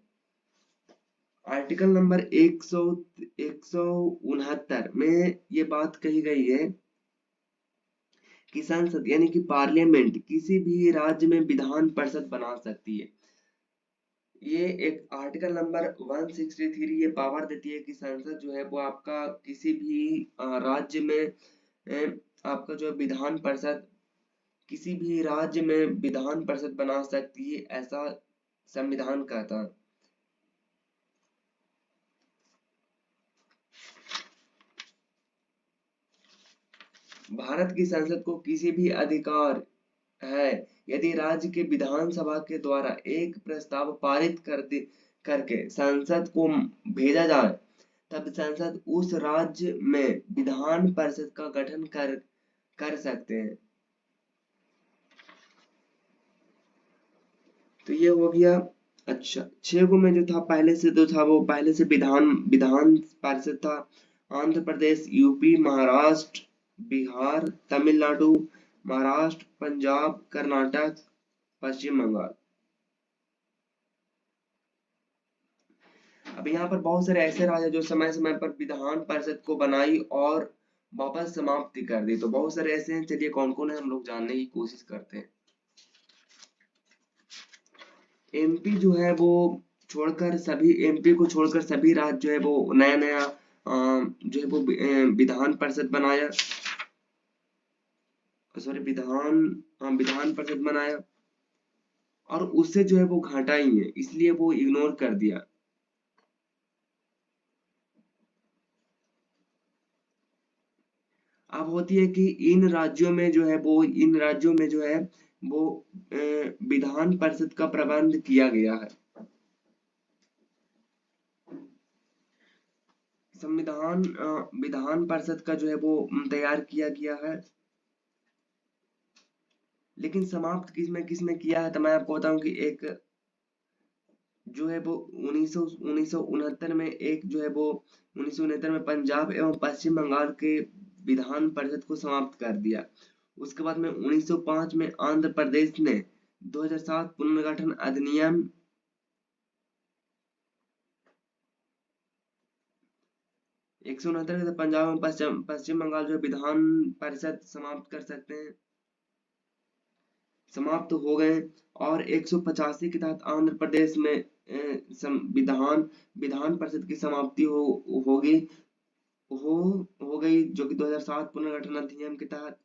आर्टिकल नंबर 169 में ये बात कही गई है कि संसद यानी कि पार्लियामेंट किसी भी राज्य में विधान परिषद बना सकती है। ये एक आर्टिकल नंबर 163 ये पावर देती है कि संसद जो है वो आपका किसी भी राज्य में आपका जो विधान परिषद किसी भी राज्य में विधान परिषद बना सकती है, ऐसा संविधान कहता है। भारत की संसद को किसी भी अधिकार है यदि राज्य के विधानसभा के द्वारा एक प्रस्ताव पारित करके संसद को भेजा जाए, तब संसद उस राज्य में विधान परिषद का गठन कर सकते हैं। तो ये हो गया। अच्छा, 6 गो में जो था पहले से जो था वो पहले से विधान परिषद था। आंध्र प्रदेश, यूपी, महाराष्ट्र, बिहार, तमिलनाडु, महाराष्ट्र, पंजाब, कर्नाटक, पश्चिम बंगाल। अब यहाँ पर बहुत सारे ऐसे राज्य जो समय समय पर विधान परिषद को बनाई और वापस समाप्ति कर दी। तो बहुत सारे ऐसे हैं, चलिए कौन कौन है हम लोग जानने की कोशिश करते हैं। एमपी जो है वो छोड़कर सभी एमपी को छोड़कर सभी राज्य जो है वो नया नया जो है वो विधान परिषद बनाया, सॉरी विधान परिषद बनाया और उससे जो है वो घाटा ही है, इसलिए वो इग्नोर कर दिया। अब होती है कि इन राज्यों में जो है वो विधान परिषद का प्रबंध किया गया है। विधान परिषद का जो है वो तैयार किया गया है, लेकिन समाप्त किसमें किया है। तो मैं आपको बताऊं कि एक जो है वो 1969 में एक जो है वो 1969 में पंजाब एवं पश्चिम बंगाल के विधान परिषद को समाप्त कर दिया। उसके बाद में 1905 में आंध्र प्रदेश ने 2007 पुनर्गठन अधिनियम 169 के पंजाब एवं पश्चिम बंगाल जो विधान परिषद समाप्त कर सकते हैं। समाप्त हो गए और 185 के तहत आंध्र प्रदेश में विधान परिषद की समाप्ति होगी हो गई, जो कि 2007 पुनर्गठन अधिनियम के तहत।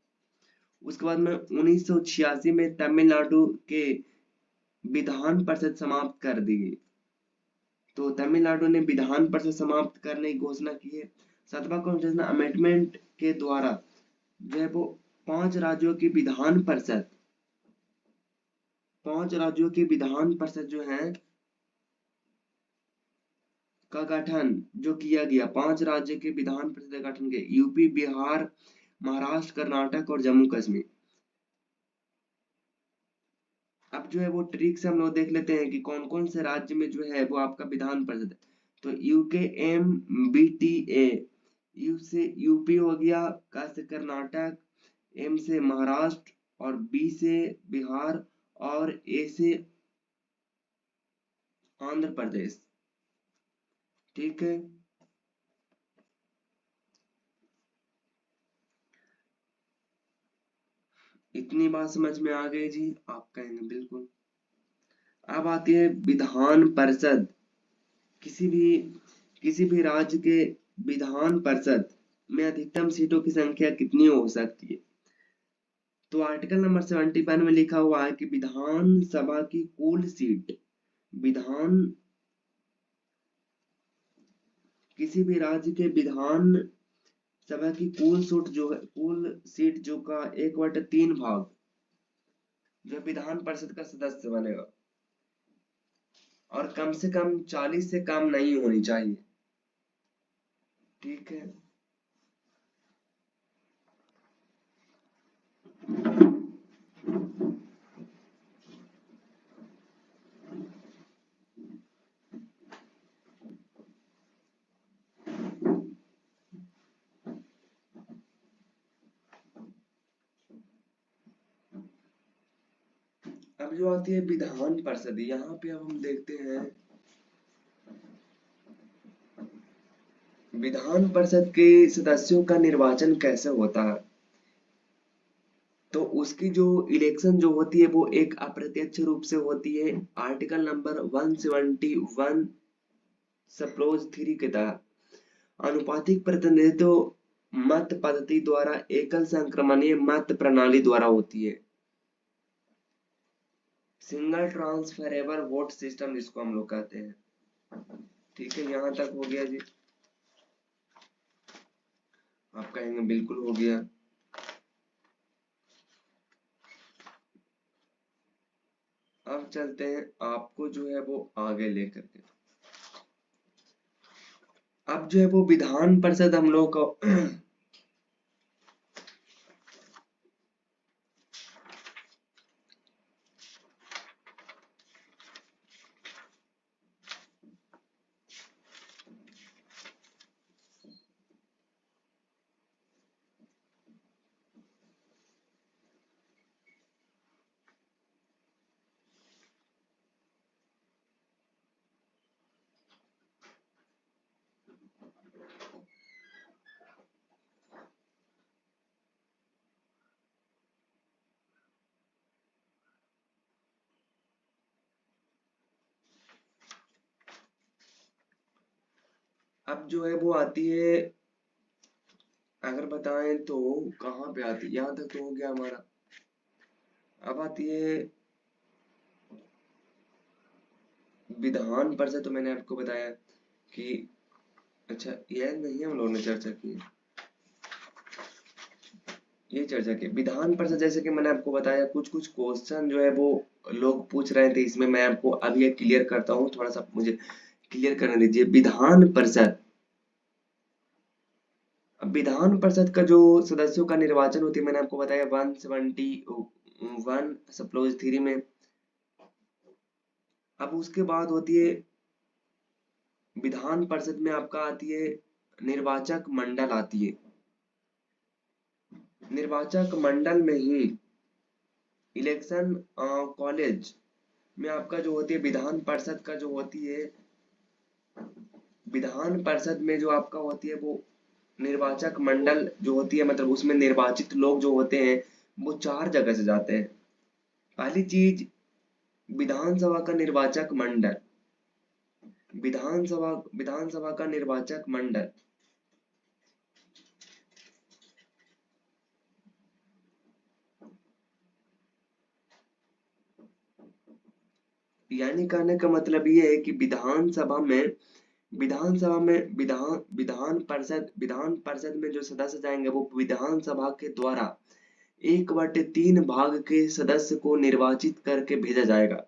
उसके बाद में 1986 में तमिलनाडु के विधान परिषद समाप्त कर दी गई। तो तमिलनाडु ने विधान परिषद समाप्त करने की घोषणा की है। 7वां कॉन्स्टिट्यूशनल अमेंडमेंट के द्वारा जो है वो 5 राज्यों की विधान परिषद जो है का गठन जो किया गया, 5 राज्य के विधान परिषद का गठन किया, यूपी, बिहार, महाराष्ट्र, कर्नाटक और जम्मू कश्मीर। अब जो है वो ट्रिक से हम लोग देख लेते हैं कि कौन कौन से राज्य में जो है वो आपका विधान परिषद है। तो यूकेएम बीटीए, यू से यूपी हो गया, का से कर्नाटक, एम से महाराष्ट्र और बी से बिहार और ए से आंध्र प्रदेश। ठीक है, इतनी बात समझ में आ गई जी? आप कहेंगे बिल्कुल। अब आती है विधान परिषद। किसी भी राज्य के विधान परिषद में अधिकतम सीटों की संख्या कितनी हो सकती है? तो आर्टिकल नंबर 75 में लिखा हुआ है कि विधान सभा की कुल सीट, किसी भी राज्य के विधान सभा की कुल सीट जो का 1/3 भाग जो विधान परिषद का सदस्य बनेगा, और कम से कम 40 से कम नहीं होनी चाहिए। ठीक है, अब जो आती है विधान परिषद, यहाँ पे अब हम देखते हैं विधान परिषद के सदस्यों का निर्वाचन कैसे होता है। तो उसकी जो इलेक्शन जो होती है वो एक अप्रत्यक्ष रूप से होती है। आर्टिकल नंबर 171 सप्लोज 3 के तहत अनुपातिक प्रतिनिधित्व मत पद्धति द्वारा एकल संक्रमणीय मत प्रणाली द्वारा होती है। सिंगल ट्रांसफरेबल वोट सिस्टम जिसको हम लोग कहते हैं। ठीक है, यहां तक हो गया जी? आप कहेंगे बिल्कुल हो गया। अब चलते हैं आपको जो है वो आगे लेकर के। अब जो है वो विधान परिषद हम लोग को अब जो है वो आती है, अगर बताएं तो कहाँ पे आती है, यहाँ तक तो हो गया हमारा। अब आती है विधान परिषद। तो मैंने आपको बताया कि अच्छा यह नहीं हम लोगों ने चर्चा की, ये चर्चा की विधान परिषद। जैसे कि मैंने आपको बताया कुछ क्वेश्चन जो है वो लोग पूछ रहे थे, इसमें मैं आपको अभी ये क्लियर करता हूँ, थोड़ा सा मुझे क्लियर करने दीजिए। विधान परिषद का जो सदस्यों का निर्वाचन होती है, मैंने आपको बताया 171 सप्लोज 3 में। अब उसके बाद होती है विधान परिषद में आपका आती है निर्वाचक मंडल आती है। निर्वाचक मंडल में ही इलेक्शन कॉलेज में आपका जो होती है विधान परिषद का जो होती है, विधान परिषद में जो आपका होती है वो निर्वाचक मंडल जो होती है, मतलब उसमें निर्वाचित लोग जो होते हैं वो 4 जगह से जाते हैं। पहली चीज, विधानसभा का निर्वाचक मंडल। विधानसभा का निर्वाचक मंडल यानी कहने का मतलब ये है कि विधान परिषद में जो सदस्य जाएंगे वो विधानसभा के द्वारा 1/3 भाग के सदस्य को निर्वाचित करके भेजा जाएगा।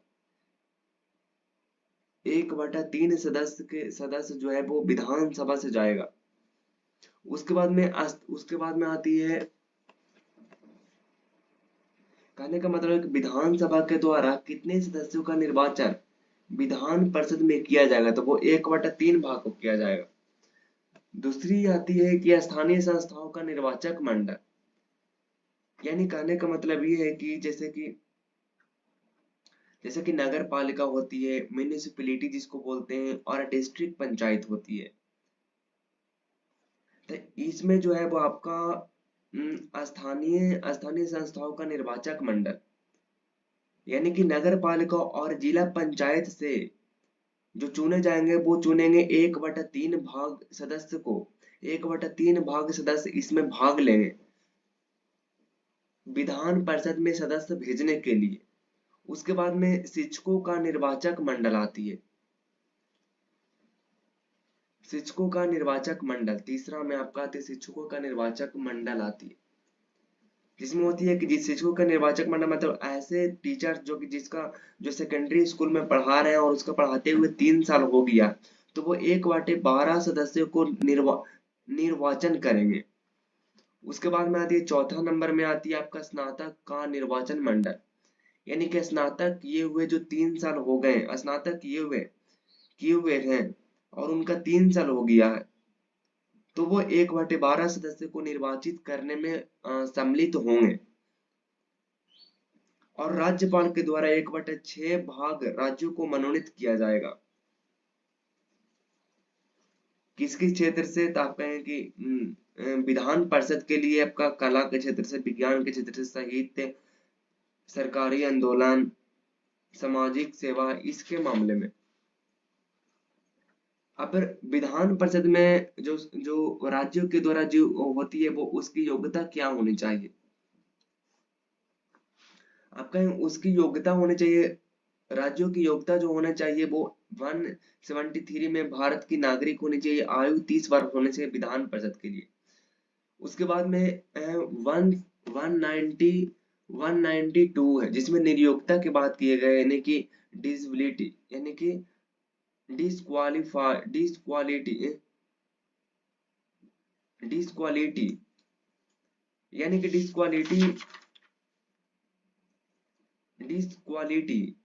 1/3 सदस्य जो है वो विधानसभा से जाएगा। उसके बाद में आती है, कहने का मतलब है कि विधानसभा के द्वारा कितने सदस्यों का निर्वाचन विधान परिषद में किया जाएगा, तो वो 1/3 भाग को किया जाएगा। दूसरी आती है कि स्थानीय संस्थाओं का निर्वाचक मंडल, यानी कहने का मतलब ये है कि जैसे कि नगर पालिका होती है, म्यूनिसिपैलिटी जिसको बोलते हैं, और डिस्ट्रिक्ट पंचायत होती है। तो इसमें जो है वो आपका स्थानीय संस्थाओं का निर्वाचक मंडल, यानी कि नगर पालिका और जिला पंचायत से जो चुने जाएंगे वो चुनेंगे 1/3 भाग सदस्य को, 1/3 भाग सदस्य इसमें भाग लेंगे विधान परिषद में सदस्य भेजने के लिए। उसके बाद में शिक्षकों का निर्वाचक मंडल आती है। शिक्षकों का निर्वाचक मंडल तीसरा में आपका आती है, शिक्षकों का निर्वाचक मंडल आती है, जिसमें होती है कि जिस शिक्षकों का निर्वाचक मंडल मतलब ऐसे टीचर जो सेकेंडरी स्कूल में पढ़ा रहे हैं और उसका पढ़ाते हुए 3 साल हो गया, तो वो 1/12 सदस्यों को निर्वाचन करेंगे। उसके बाद में आती है, चौथा नंबर में आती है आपका स्नातक का निर्वाचन मंडल, यानी कि स्नातक किए हुए जो 3 साल हो गए, स्नातक किए हुए हैं और उनका 3 साल हो गया है, तो वो 1/12 सदस्य को निर्वाचित करने में सम्मिलित होंगे। और राज्यपाल के द्वारा 1/6 भाग राज्यों को मनोनीत किया जाएगा। किस किस क्षेत्र से, तो आप कहें कि विधान परिषद के लिए आपका कला के क्षेत्र से, विज्ञान के क्षेत्र से, साहित्य, सरकारी आंदोलन, सामाजिक सेवा, इसके मामले में। अब विधान परिषद में जो राज्यों के द्वारा जो होती है वो उसकी योग्यता क्या होनी चाहिए, आप कहें उसकी योग्यता होनी चाहिए, राज्यों की योग्यता जो होना चाहिए वो 173 में भारत की नागरिक होनी चाहिए, आयु 30 वर्ष होने चाहिए विधान परिषद के लिए। उसके बाद में 192 है जिसमें निर्योग्यता की बात किए गए, यानी कि डिसेबिलिटी, यानी कि डिसक्वालिटी यानी कि डिसक्वालिटी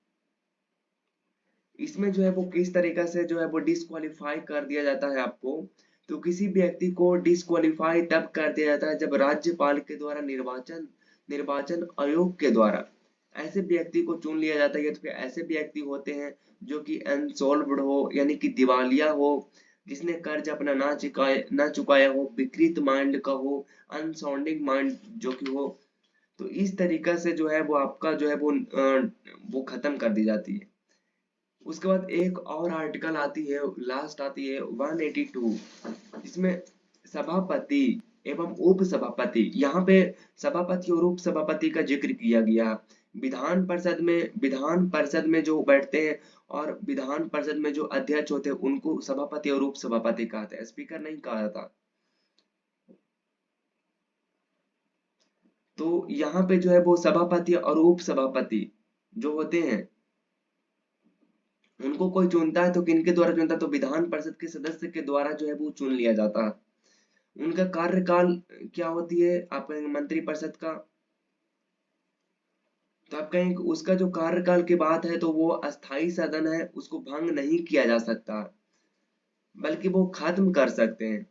इसमें जो है वो किस तरीके से जो है वो डिसक्वालीफाई कर दिया जाता है आपको, तो किसी व्यक्ति को डिसक्वालीफाई तब कर दिया जाता है जब राज्यपाल के द्वारा निर्वाचन आयोग के द्वारा ऐसे व्यक्ति को चुन लिया जाता है। तो फिर ऐसे व्यक्ति होते हैं जो कि अनसॉल्व्ड हो, यानी कि दिवालिया हो, जिसने कर्ज अपना ना चुकाया हो, विकृत माइंड का हो, अनसाउंडिंग माइंड जो कि हो, तो इस तरीका से जो है वो आपका जो है वो खत्म कर दी जाती है। उसके बाद एक और आर्टिकल आती है, लास्ट आती है 182, इसमें सभापति एवं उप सभापति, यहाँ पे सभापति और उप सभापति का जिक्र किया गया। विधान परिषद में जो बैठते हैं और विधान परिषद में जो अध्यक्ष होते हैं उनको सभापति और उप सभापति कहते हैं, स्पीकर नहीं कहा जाता। तो यहाँ पे जो है वो सभापति और उप सभापति जो होते हैं उनको कोई चुनता है, तो किनके द्वारा चुनता है, तो विधान परिषद के सदस्य के द्वारा जो है वो चुन लिया जाता है। उनका कार्यकाल क्या होती है, आप कहेंगे मंत्री परिषद का, तो आप कहेंगे उसका जो कार्यकाल की बात है तो वो अस्थाई सदन है, उसको भंग नहीं किया जा सकता, बल्कि वो खत्म कर सकते हैं।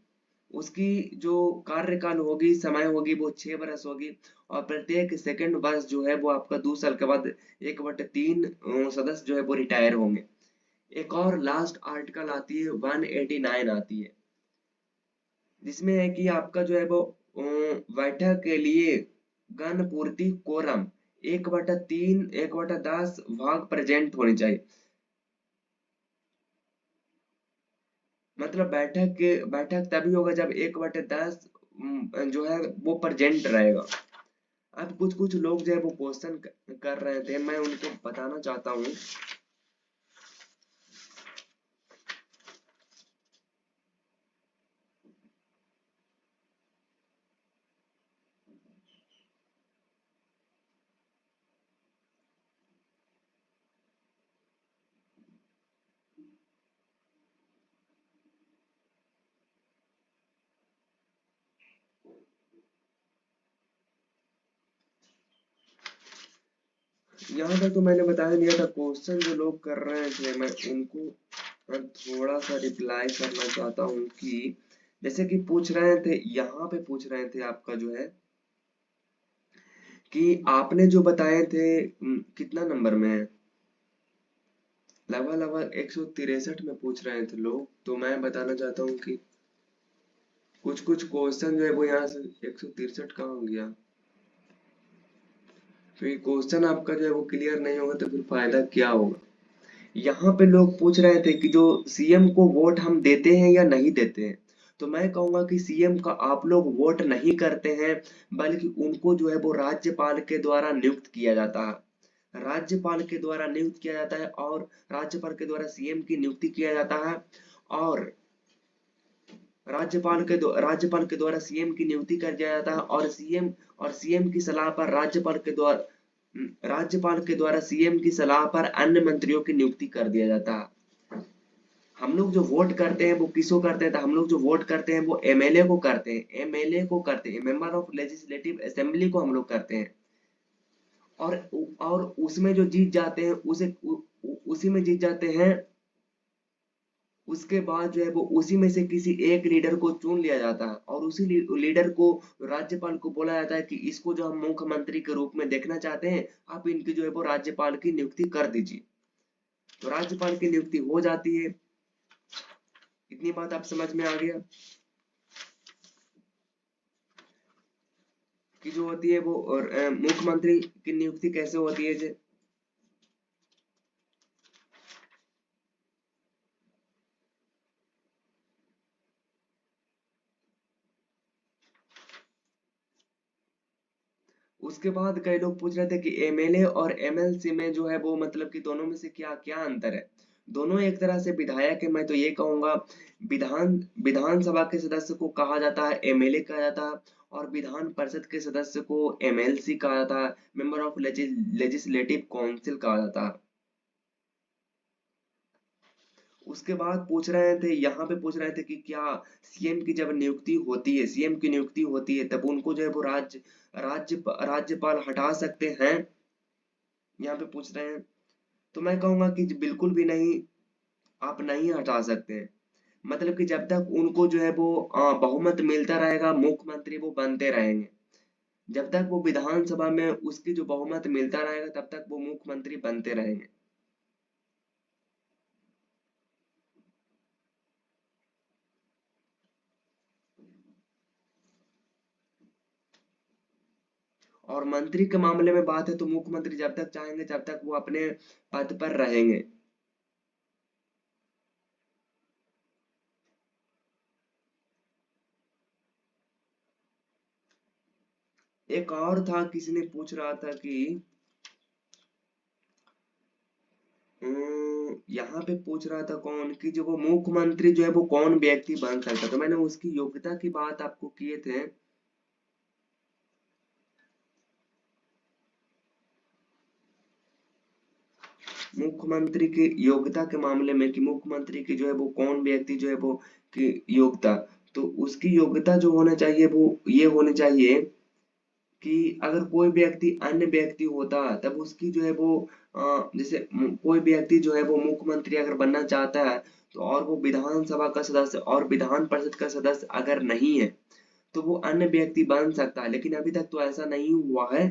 उसकी जो कार्यकाल होगी, समय होगी, वो 6 वर्ष होगी, और प्रत्येक सेकंड वर्ष जो है वो आपका 2 साल के बाद 1/3 सदस्य जो है वो रिटायर होंगे। एक और लास्ट आर्टिकल आती है 189 आती है, जिसमें है कि आपका जो है वो बैठक के लिए गण पूर्ति कोरम 1/3 1/10 भाग प्रेजेंट होनी चाहिए। मतलब बैठक तभी होगा जब 1/10 जो है वो प्रेजेंट रहेगा। अब कुछ कुछ लोग जो है वो क्वेश्चन कर रहे थे, मैं उनको बताना चाहता हूँ। यहाँ तक तो मैंने बताया दिया था। क्वेश्चन जो लोग कर रहे थे मैं उनको मैं थोड़ा सा रिप्लाई करना चाहता हूँ कि जैसे कि पूछ रहे थे, यहाँ पे पूछ रहे थे आपका जो है कि आपने जो बताए थे कितना नंबर में है, लगभग लगभग 163 में पूछ रहे थे लोग। तो मैं बताना चाहता हूँ कि कुछ कुछ क्वेश्चन जो है वो यहाँ से 163 कहाँ हो गया। तो ये क्वेश्चन आपका जो है वो क्लियर नहीं होगा तो फिर फायदा क्या होगा। यहाँ पे लोग पूछ रहे थे कि जो सीएम को वोट हम देते हैं या नहीं देते हैं। तो मैं कहूंगा कि सीएम का आप लोग वोट नहीं करते हैं, बल्कि उनको जो है वो राज्यपाल के द्वारा नियुक्त किया जाता है। राज्यपाल के द्वारा नियुक्त किया जाता है और राज्यपाल के द्वारा सीएम की नियुक्ति किया जाता है। और राज्यपाल के द्वारा सीएम की नियुक्ति कर दिया जाता है और सीएम की सलाह पर राज्यपाल के द्वारा सीएम की सलाह पर अन्य मंत्रियों की नियुक्ति कर दिया जाता है। हम लोग जो वोट करते हैं वो किसको करते हैं, तो हम लोग जो वोट करते हैं वो एमएलए को करते हैं, मेंबर ऑफ लेजिस्लेटिव असेंबली को हम लोग करते हैं। और उसमें जो जीत जाते हैं उसी में जीत जाते हैं। उसके बाद जो है वो उसी में से किसी एक लीडर को चुन लिया जाता है और उसी लीडर को राज्यपाल को बोला जाता है कि इसको जो हम मुख्यमंत्री के रूप में देखना चाहते हैं, आप इनकी जो है वो राज्यपाल की नियुक्ति कर दीजिए। तो राज्यपाल की नियुक्ति हो जाती है। इतनी बात आप समझ में आ गया कि जो होती है वो और मुख्यमंत्री की नियुक्ति कैसे होती है जी। उसके बाद कई लोग पूछ रहे थे कि एमएलए और एमएलसी में जो है वो मतलब कि दोनों में से क्या क्या अंतर है। दोनों एक तरह से विधायक है। मैं तो ये कहूंगा विधानसभा के सदस्य को कहा जाता है एमएलए कहा जाता है, और विधान परिषद के सदस्य को एमएलसी कहा जाता है, मेंबर ऑफ लेजिस्लेटिव काउंसिल कहा जाता है। उसके बाद पूछ रहे थे, यहाँ पे पूछ रहे थे कि क्या सीएम की जब नियुक्ति होती है, सीएम की नियुक्ति होती है तब उनको जो है वो राज्यपाल हटा सकते हैं, यहाँ पे पूछ रहे हैं। तो मैं कहूंगा कि बिल्कुल भी नहीं, आप नहीं हटा सकते हैं। मतलब कि जब तक उनको जो है वो बहुमत मिलता रहेगा, मुख्यमंत्री वो बनते रहेंगे। जब तक वो विधानसभा में उसकी जो बहुमत मिलता रहेगा तब तक वो मुख्यमंत्री बनते रहेंगे। और मंत्री के मामले में बात है तो मुख्यमंत्री जब तक चाहेंगे जब तक वो अपने पद पर रहेंगे। एक और था, किसी ने पूछ रहा था कि यहाँ पे पूछ रहा था कौन कि जो वो मुख्यमंत्री जो है वो कौन व्यक्ति बन सकता है। तो मैंने उसकी योग्यता की बात आपको किए थे। मुख्यमंत्री की योग्यता के मामले में कि मुख्यमंत्री की जो है वो कौन व्यक्ति जो है वो की योग्यता, तो उसकी योग्यता जो होना चाहिए वो ये होनी चाहिए कि अगर कोई व्यक्ति अन्य व्यक्ति होता तब उसकी जो है वो जैसे कोई व्यक्ति जो है वो मुख्यमंत्री अगर बनना चाहता है तो और वो विधानसभा का सदस्य और विधान परिषद का सदस्य अगर नहीं है तो वो अन्य व्यक्ति बन सकता है। लेकिन अभी तक तो ऐसा नहीं हुआ है।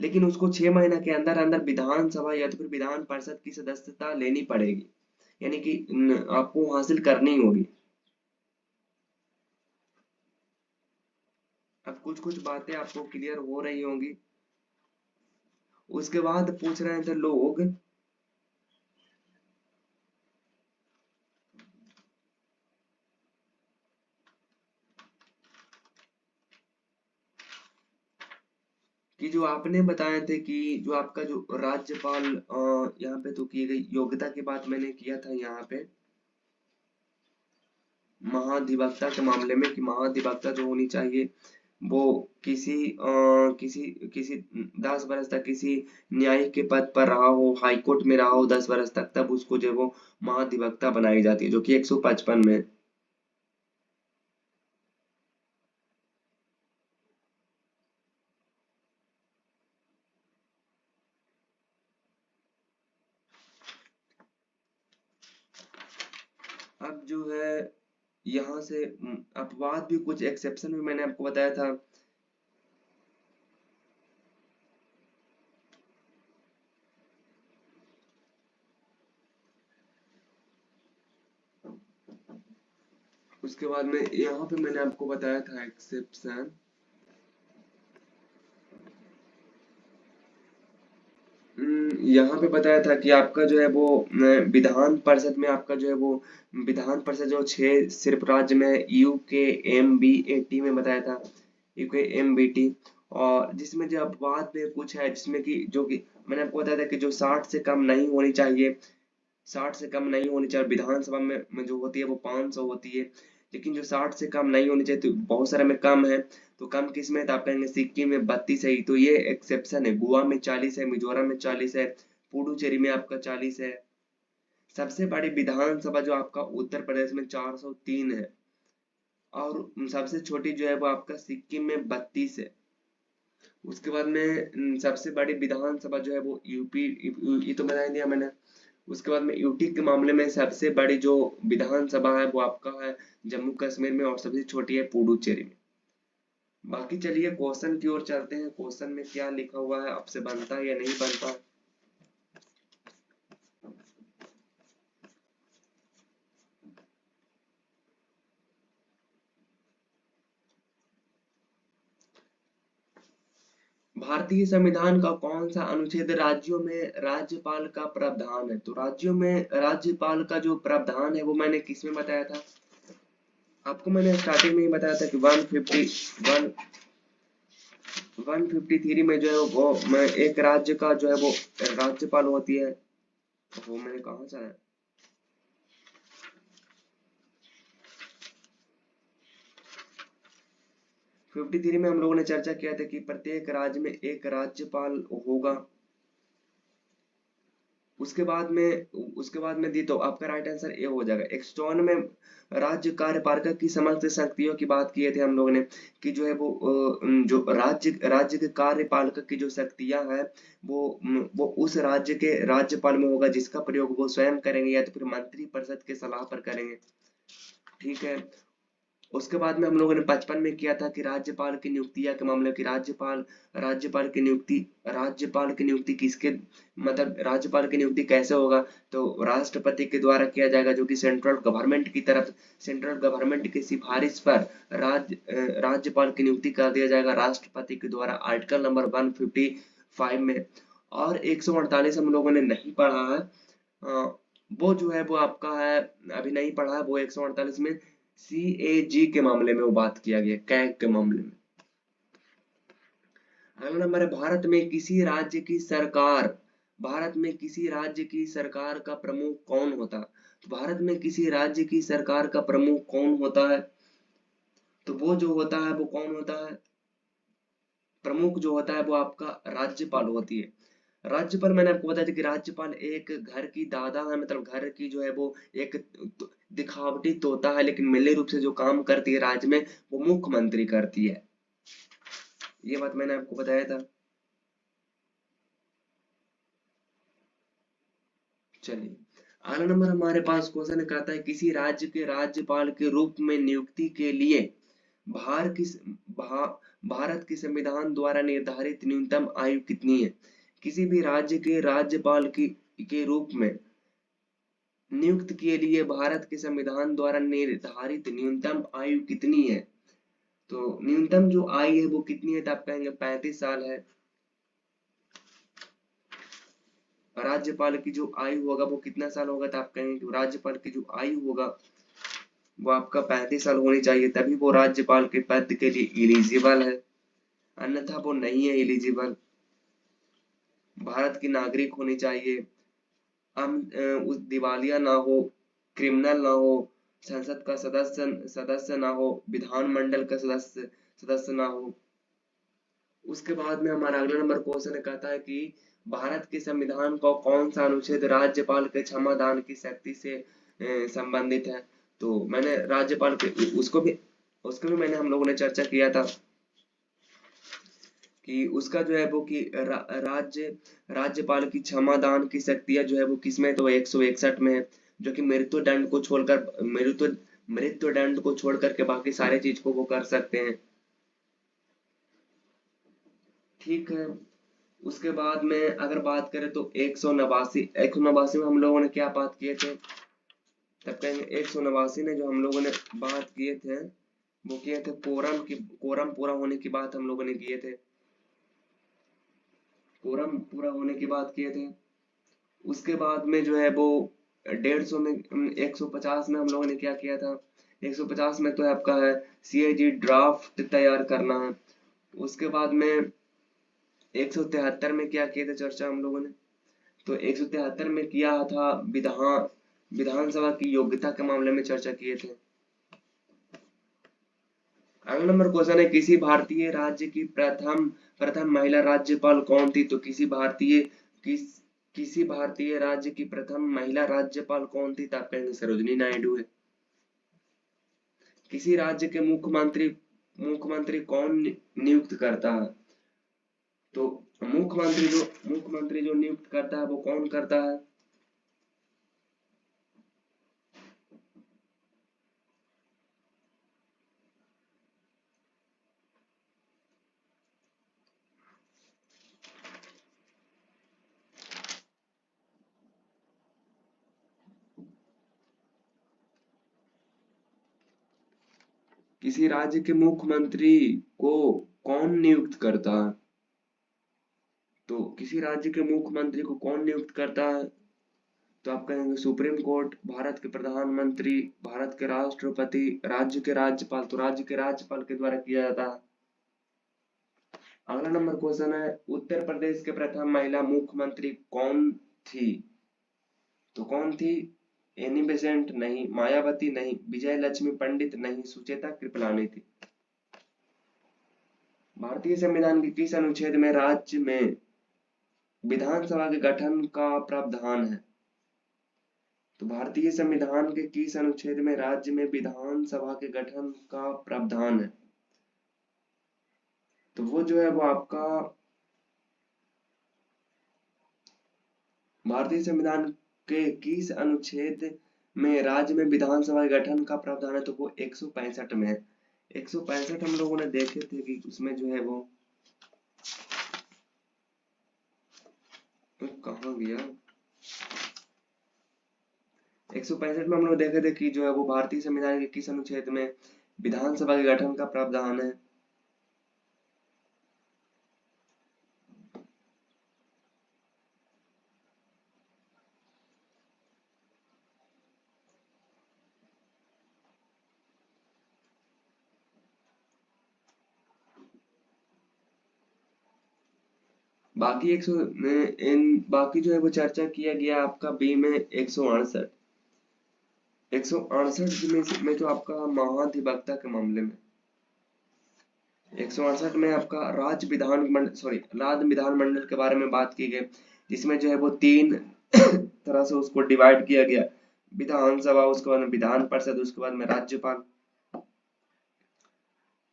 लेकिन उसको 6 महीने के अंदर अंदर विधानसभा या तो फिर विधान परिषद की सदस्यता लेनी पड़ेगी, यानी कि आपको हासिल करनी होगी। अब कुछ कुछ बातें आपको क्लियर हो रही होंगी। उसके बाद पूछ रहे थे लोग कि जो आपने बताए थे कि जो आपका जो राज्यपाल यहाँ पे तो की गई योग्यता की बात मैंने किया था यहाँ पे महाधिवक्ता के मामले में कि महाधिवक्ता जो होनी चाहिए वो किसी किसी 10 वर्ष तक किसी न्यायिक के पद पर रहा हो, हाई कोर्ट में रहा हो 10 वर्ष तक, तब उसको जो है वो महाधिवक्ता बनाई जाती है, जो कि 155 में। अब जो है यहाँ से अपवाद भी, कुछ एक्सेप्शन भी मैंने आपको बताया था। उसके बाद में यहाँ पे मैंने आपको बताया था एक्सेप्शन। यहाँ पे बताया था कि आपका जो है वो विधान परिषद में आपका जो है वो विधान परिषद जो 6 सिर्फ राज्य में UKMBAT में बताया था, UKMBT। और जिसमें जो अपवाद में कुछ है, जिसमें कि जो कि मैंने आपको बताया था कि जो 60 से कम नहीं होनी चाहिए, 60 से कम नहीं होनी चाहिए। विधानसभा में जो होती है वो 500 होती है, लेकिन जो 60 से कम नहीं होनी चाहिए, तो बहुत सारे में कम है। तो कम किस में है? तो आप कहेंगे सिक्किम में 32 है, तो ये एक्सेप्शन है। गोवा में 40 है, मिजोरम में 40 है, पुडुचेरी में आपका 40 है। सबसे बड़ी विधानसभा जो आपका उत्तर प्रदेश में 403 है, और सबसे छोटी जो है वो आपका सिक्किम में 32 है। उसके बाद में सबसे बड़ी विधानसभा जो है वो यूपी, ये तो बता दिया मैंने। उसके बाद में यूटी के मामले में सबसे बड़ी जो विधानसभा है वो आपका है जम्मू कश्मीर में, और सबसे छोटी है पुडुचेरी में। बाकी चलिए क्वेश्चन की ओर चलते हैं। क्वेश्चन में क्या लिखा हुआ है, आपसे बनता है या नहीं बनता। भारतीय संविधान का कौन सा अनुच्छेद राज्यों में राज्यपाल का प्रावधान है? तो राज्यों में राज्यपाल का जो प्रावधान है वो मैंने किस में बताया था? आपको मैंने स्टार्टिंग में ही बताया था कि 153 में जो है वो मैं एक राज्य का जो है वो राज्यपाल होती है। वो मैंने कहा था 53 में हम लोगों ने चर्चा किया था कि प्रत्येक राज्य में एक राज्यपाल होगा। उसके बाद में दी तो आपका राइट आंसर ए हो जाएगा। 151 में राज्य कार्यपालिका की समस्त शक्तियों की बात किए थे हम लोगों ने कि जो है वो जो राज्य के कार्यपालिका की जो शक्तियां हैं वो उस राज्य के राज्यपाल में होगा, जिसका प्रयोग वो स्वयं करेंगे या तो फिर मंत्री परिषद के सलाह पर करेंगे। ठीक है। उसके बाद में हम लोगों ने 55 में किया था कि राज्यपाल की नियुक्तियां के मामले की राज्यपाल की नियुक्ति किसके, मतलब राज्यपाल की नियुक्ति कैसे होगा? तो राष्ट्रपति के द्वारा किया जाएगा, जो कि सेंट्रल गवर्नमेंट की सिफारिश पर राज्यपाल की नियुक्ति कर दिया जाएगा राष्ट्रपति के द्वारा, आर्टिकल नंबर 155 में। और 148 हम लोगों ने नहीं पढ़ा है, वो जो है वो आपका है, अभी नहीं पढ़ा है वो 148 में CAG के मामले में वो बात किया गया, कैग के मामले में। अगला नंबर है भारत में किसी राज्य की सरकार का प्रमुख कौन होता है? तो भारत में किसी राज्य की सरकार का प्रमुख कौन होता है? तो वो जो होता है वो कौन होता है? प्रमुख जो होता है वो आपका राज्यपाल होती है। राज्यपाल मैंने आपको बताया था कि राज्यपाल एक घर की दादा है, मतलब घर की जो है वो एक दिखावटी तोता है, लेकिन मिले रूप से जो काम करती है राज्य में वो मुख्यमंत्री करती है। ये बात मैंने आपको बताया था। चलिए अगला नंबर हमारे पास क्वेश्चन कहता है किसी राज्य के राज्यपाल के रूप में नियुक्ति के लिए भार की भा, भारत के संविधान द्वारा निर्धारित न्यूनतम आयु कितनी है? किसी भी राज्य के राज्यपाल की के रूप में नियुक्त के लिए भारत के संविधान द्वारा निर्धारित न्यूनतम आयु कितनी है? तो न्यूनतम जो आयु है वो कितनी है? तो आप कहेंगे 35 साल है। राज्यपाल की जो आयु होगा वो कितना साल होगा, तो आप कहेंगे कि राज्यपाल की जो आयु होगा वो आपका 35 साल होनी चाहिए, तभी वो राज्यपाल के पद के लिए एलिजिबल है, अन्यथा वो नहीं है एलिजिबल। भारत की नागरिक होनी चाहिए, उस दिवालिया ना हो, क्रिमिनल ना हो, संसद का सदस्य ना हो, विधानमंडल का सदस्य ना हो। उसके बाद में हमारा अगला नंबर क्वेश्चन कहता है कि भारत के संविधान का कौन सा अनुच्छेद राज्यपाल के क्षमादान की शक्ति से संबंधित है। तो मैंने राज्यपाल के उसको भी मैंने हम लोगों ने चर्चा किया था कि उसका जो है वो कि राज्यपाल की क्षमादान की शक्तियां जो है वो किसमें, तो 161 में है, जो कि मृत्यु दंड को छोड़ करके बाकी सारे चीज को वो कर सकते हैं। ठीक है, उसके बाद में अगर बात करें तो 189 में हम लोगों ने क्या बात किए थे, तब कहेंगे 189 में जो हम लोगों ने बात किए थे वो किए थे कोरम पूरा होने की बात हम लोगों ने किए थे, कोरम पूरा होने की बात किए थे। उसके बाद में जो है वो 150 में 150 में हम लोगों ने क्या किया था, 150 में तो आपका है सीएजी ड्राफ्ट तैयार करना है। उसके बाद में 173 में क्या किया था चर्चा हम लोगों ने, तो 173 में किया था विधानसभा की योग्यता के मामले में चर्चा किए थे। अगला नंबर क्वेश्चन है किसी भारतीय राज्य की प्रथम प्रथम महिला राज्यपाल कौन थी, तो किसी भारतीय राज्य की प्रथम महिला राज्यपाल कौन थी, तो आप कहेंगे सरोजिनी नायडू है। किसी राज्य के मुख्यमंत्री कौन नियुक्त करता है, तो मुख्यमंत्री जो नियुक्त करता है वो कौन करता है। किसी राज्य के मुख्यमंत्री को कौन नियुक्त करता है, तो किसी राज्य के मुख्यमंत्री को कौन नियुक्त करता है, तो आप कहेंगे सुप्रीम कोर्ट, भारत के प्रधानमंत्री, भारत के राष्ट्रपति, राज्य के राज्यपाल, तो राज्य के राज्यपाल के द्वारा किया जाता है। अगला नंबर क्वेश्चन है उत्तर प्रदेश के प्रथम महिला मुख्यमंत्री कौन थी, तो कौन थी, एनी बेसेंट नहीं, मायावती नहीं, विजय लक्ष्मी पंडित नहीं, सुचेता कृपलानी थी। भारतीय संविधान के किस अनुच्छेद में राज्य में विधानसभा के गठन का प्रावधान है, तो भारतीय संविधान के किस अनुच्छेद में राज्य में विधानसभा के गठन का प्रावधान है, तो वो जो है वो आपका भारतीय संविधान के किस अनुच्छेद में राज्य में विधानसभा के गठन का प्रावधान है, तो वो 165 में है। 165 हम लोगों ने देखे थे कि उसमें जो है वो कहाँ गया, 165 में हम लोग देखे थे कि जो है वो भारतीय संविधान के किस अनुच्छेद में विधानसभा के गठन का प्रावधान है। बाकी बाकी जो है वो चर्चा किया गया आपका बी में 168 में जो आपका महाधिवक्ता के मामले में 168 में आपका राज्य विधानमंडल के बारे में बात की गई, जिसमें जो है वो 3 तरह से उसको डिवाइड किया गया, विधानसभा, उसके बाद में विधान परिषद, उसके बाद में राज्यपाल।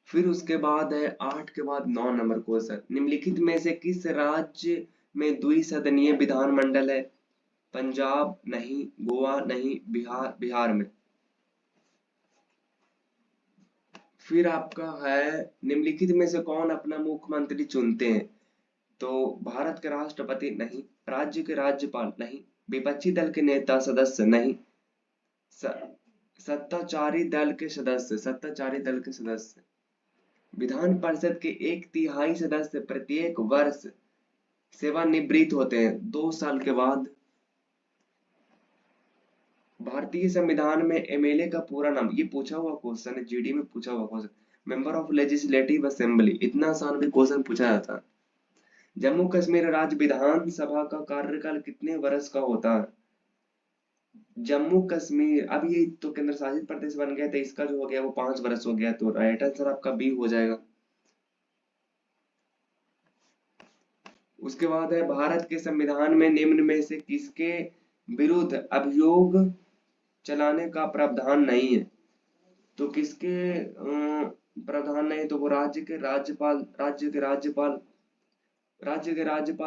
फिर उसके बाद है 8 के बाद 9 नंबर क्वेश्चन, निम्नलिखित में से किस राज्य में द्विसदनीय विधानमंडल है, पंजाब नहीं, गोवा नहीं, बिहार में। फिर आपका है निम्नलिखित में से कौन अपना मुख्यमंत्री चुनते हैं, तो भारत के राष्ट्रपति नहीं, राज्य के राज्यपाल नहीं, विपक्षी दल के नेता सदस्य नहीं, सत्ताचारी दल के सदस्य, विधान परिषद के 1/3 सदस्य प्रत्येक वर्ष सेवानिवृत्त होते हैं 2 साल के बाद। भारतीय संविधान में एमएलए का पूरा नाम, ये पूछा हुआ क्वेश्चन है, जीडी में पूछा हुआ question, member of legislative assembly, इतना आसान भी क्वेश्चन पूछा जाता है। जम्मू कश्मीर राज्य विधानसभा का कार्यकाल कितने वर्ष का होता है? जम्मू कश्मीर, अब ये तो केंद्र शासित प्रदेश बन गया, तो इसका जो हो गया वो 5 वर्ष हो गया, तो राइट आंसर आपका बी हो जाएगा। उसके बाद है, भारत के संविधान में निम्न में से किसके विरुद्ध अभियोग चलाने का प्रावधान नहीं है? तो किसके प्रावधान नहीं, तो वो राज्य के राज्यपाल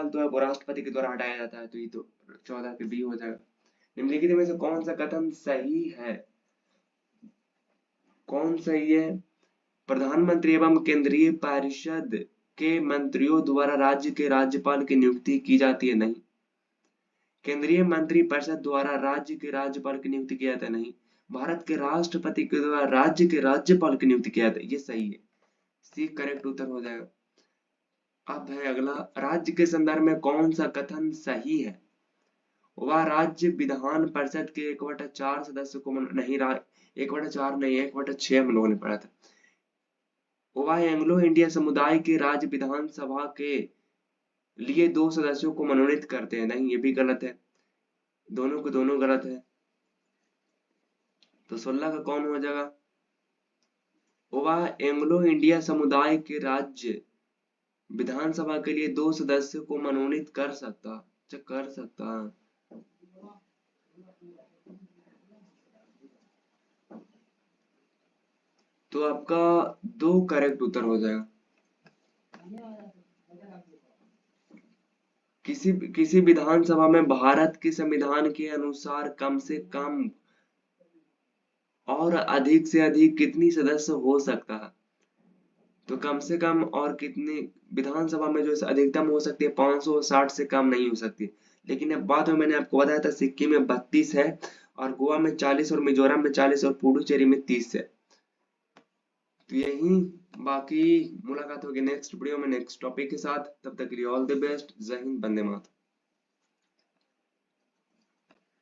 तो है वो राष्ट्रपति के द्वारा हटाया जाता है, तो ये तो 14 के बी हो जाएगा। निम्नलिखित में से कौन सा कथन सही है? कौन सही है? प्रधानमंत्री एवं केंद्रीय परिषद के मंत्रियों द्वारा राज्य के राज्यपाल की नियुक्ति की जाती है? नहीं। केंद्रीय मंत्री परिषद द्वारा राज्य के राज्यपाल की नियुक्ति किया जाता है? नहीं। भारत के राष्ट्रपति के द्वारा राज्य के राज्यपाल की नियुक्ति किया जाता है, ये सही है, सी करेक्ट उत्तर हो जाएगा। अब है अगला, राज्य के संदर्भ में कौन सा कथन सही है? वह राज्य विधान परिषद के 1/4 सदस्य को नहीं, 1/4 नहीं, 1/6 हम लोगों ने पढ़ा था। वह एंग्लो इंडिया समुदाय के राज्य विधानसभा के लिए 2 सदस्यों को मनोनीत करते हैं? नहीं, ये भी गलत है, दोनों को दोनों गलत है, तो 16 का कौन हो जाएगा? वह एंग्लो इंडिया समुदाय के राज्य विधानसभा के लिए 2 सदस्यों को मनोनीत कर सकता, कर सकता। तो आपका 2 करेक्ट उत्तर हो जाएगा। किसी विधानसभा में भारत के संविधान के अनुसार कम से कम और अधिक से अधिक कितनी सदस्य हो सकता है? तो कम से कम और कितनी विधानसभा में जो अधिकतम हो सकती है 560 से कम नहीं हो सकती। लेकिन अब बाद में मैंने आपको बताया था सिक्किम में 32 है, और गोवा में 40, और मिजोरम में 40, और पुडुचेरी में 30 है। तो यही, बाकी मुलाकात होगी नेक्स्ट वीडियो में नेक्स्ट टॉपिक के साथ। तब तक के लिए ऑल द बेस्ट। जय हिंद, वंदे मातरम।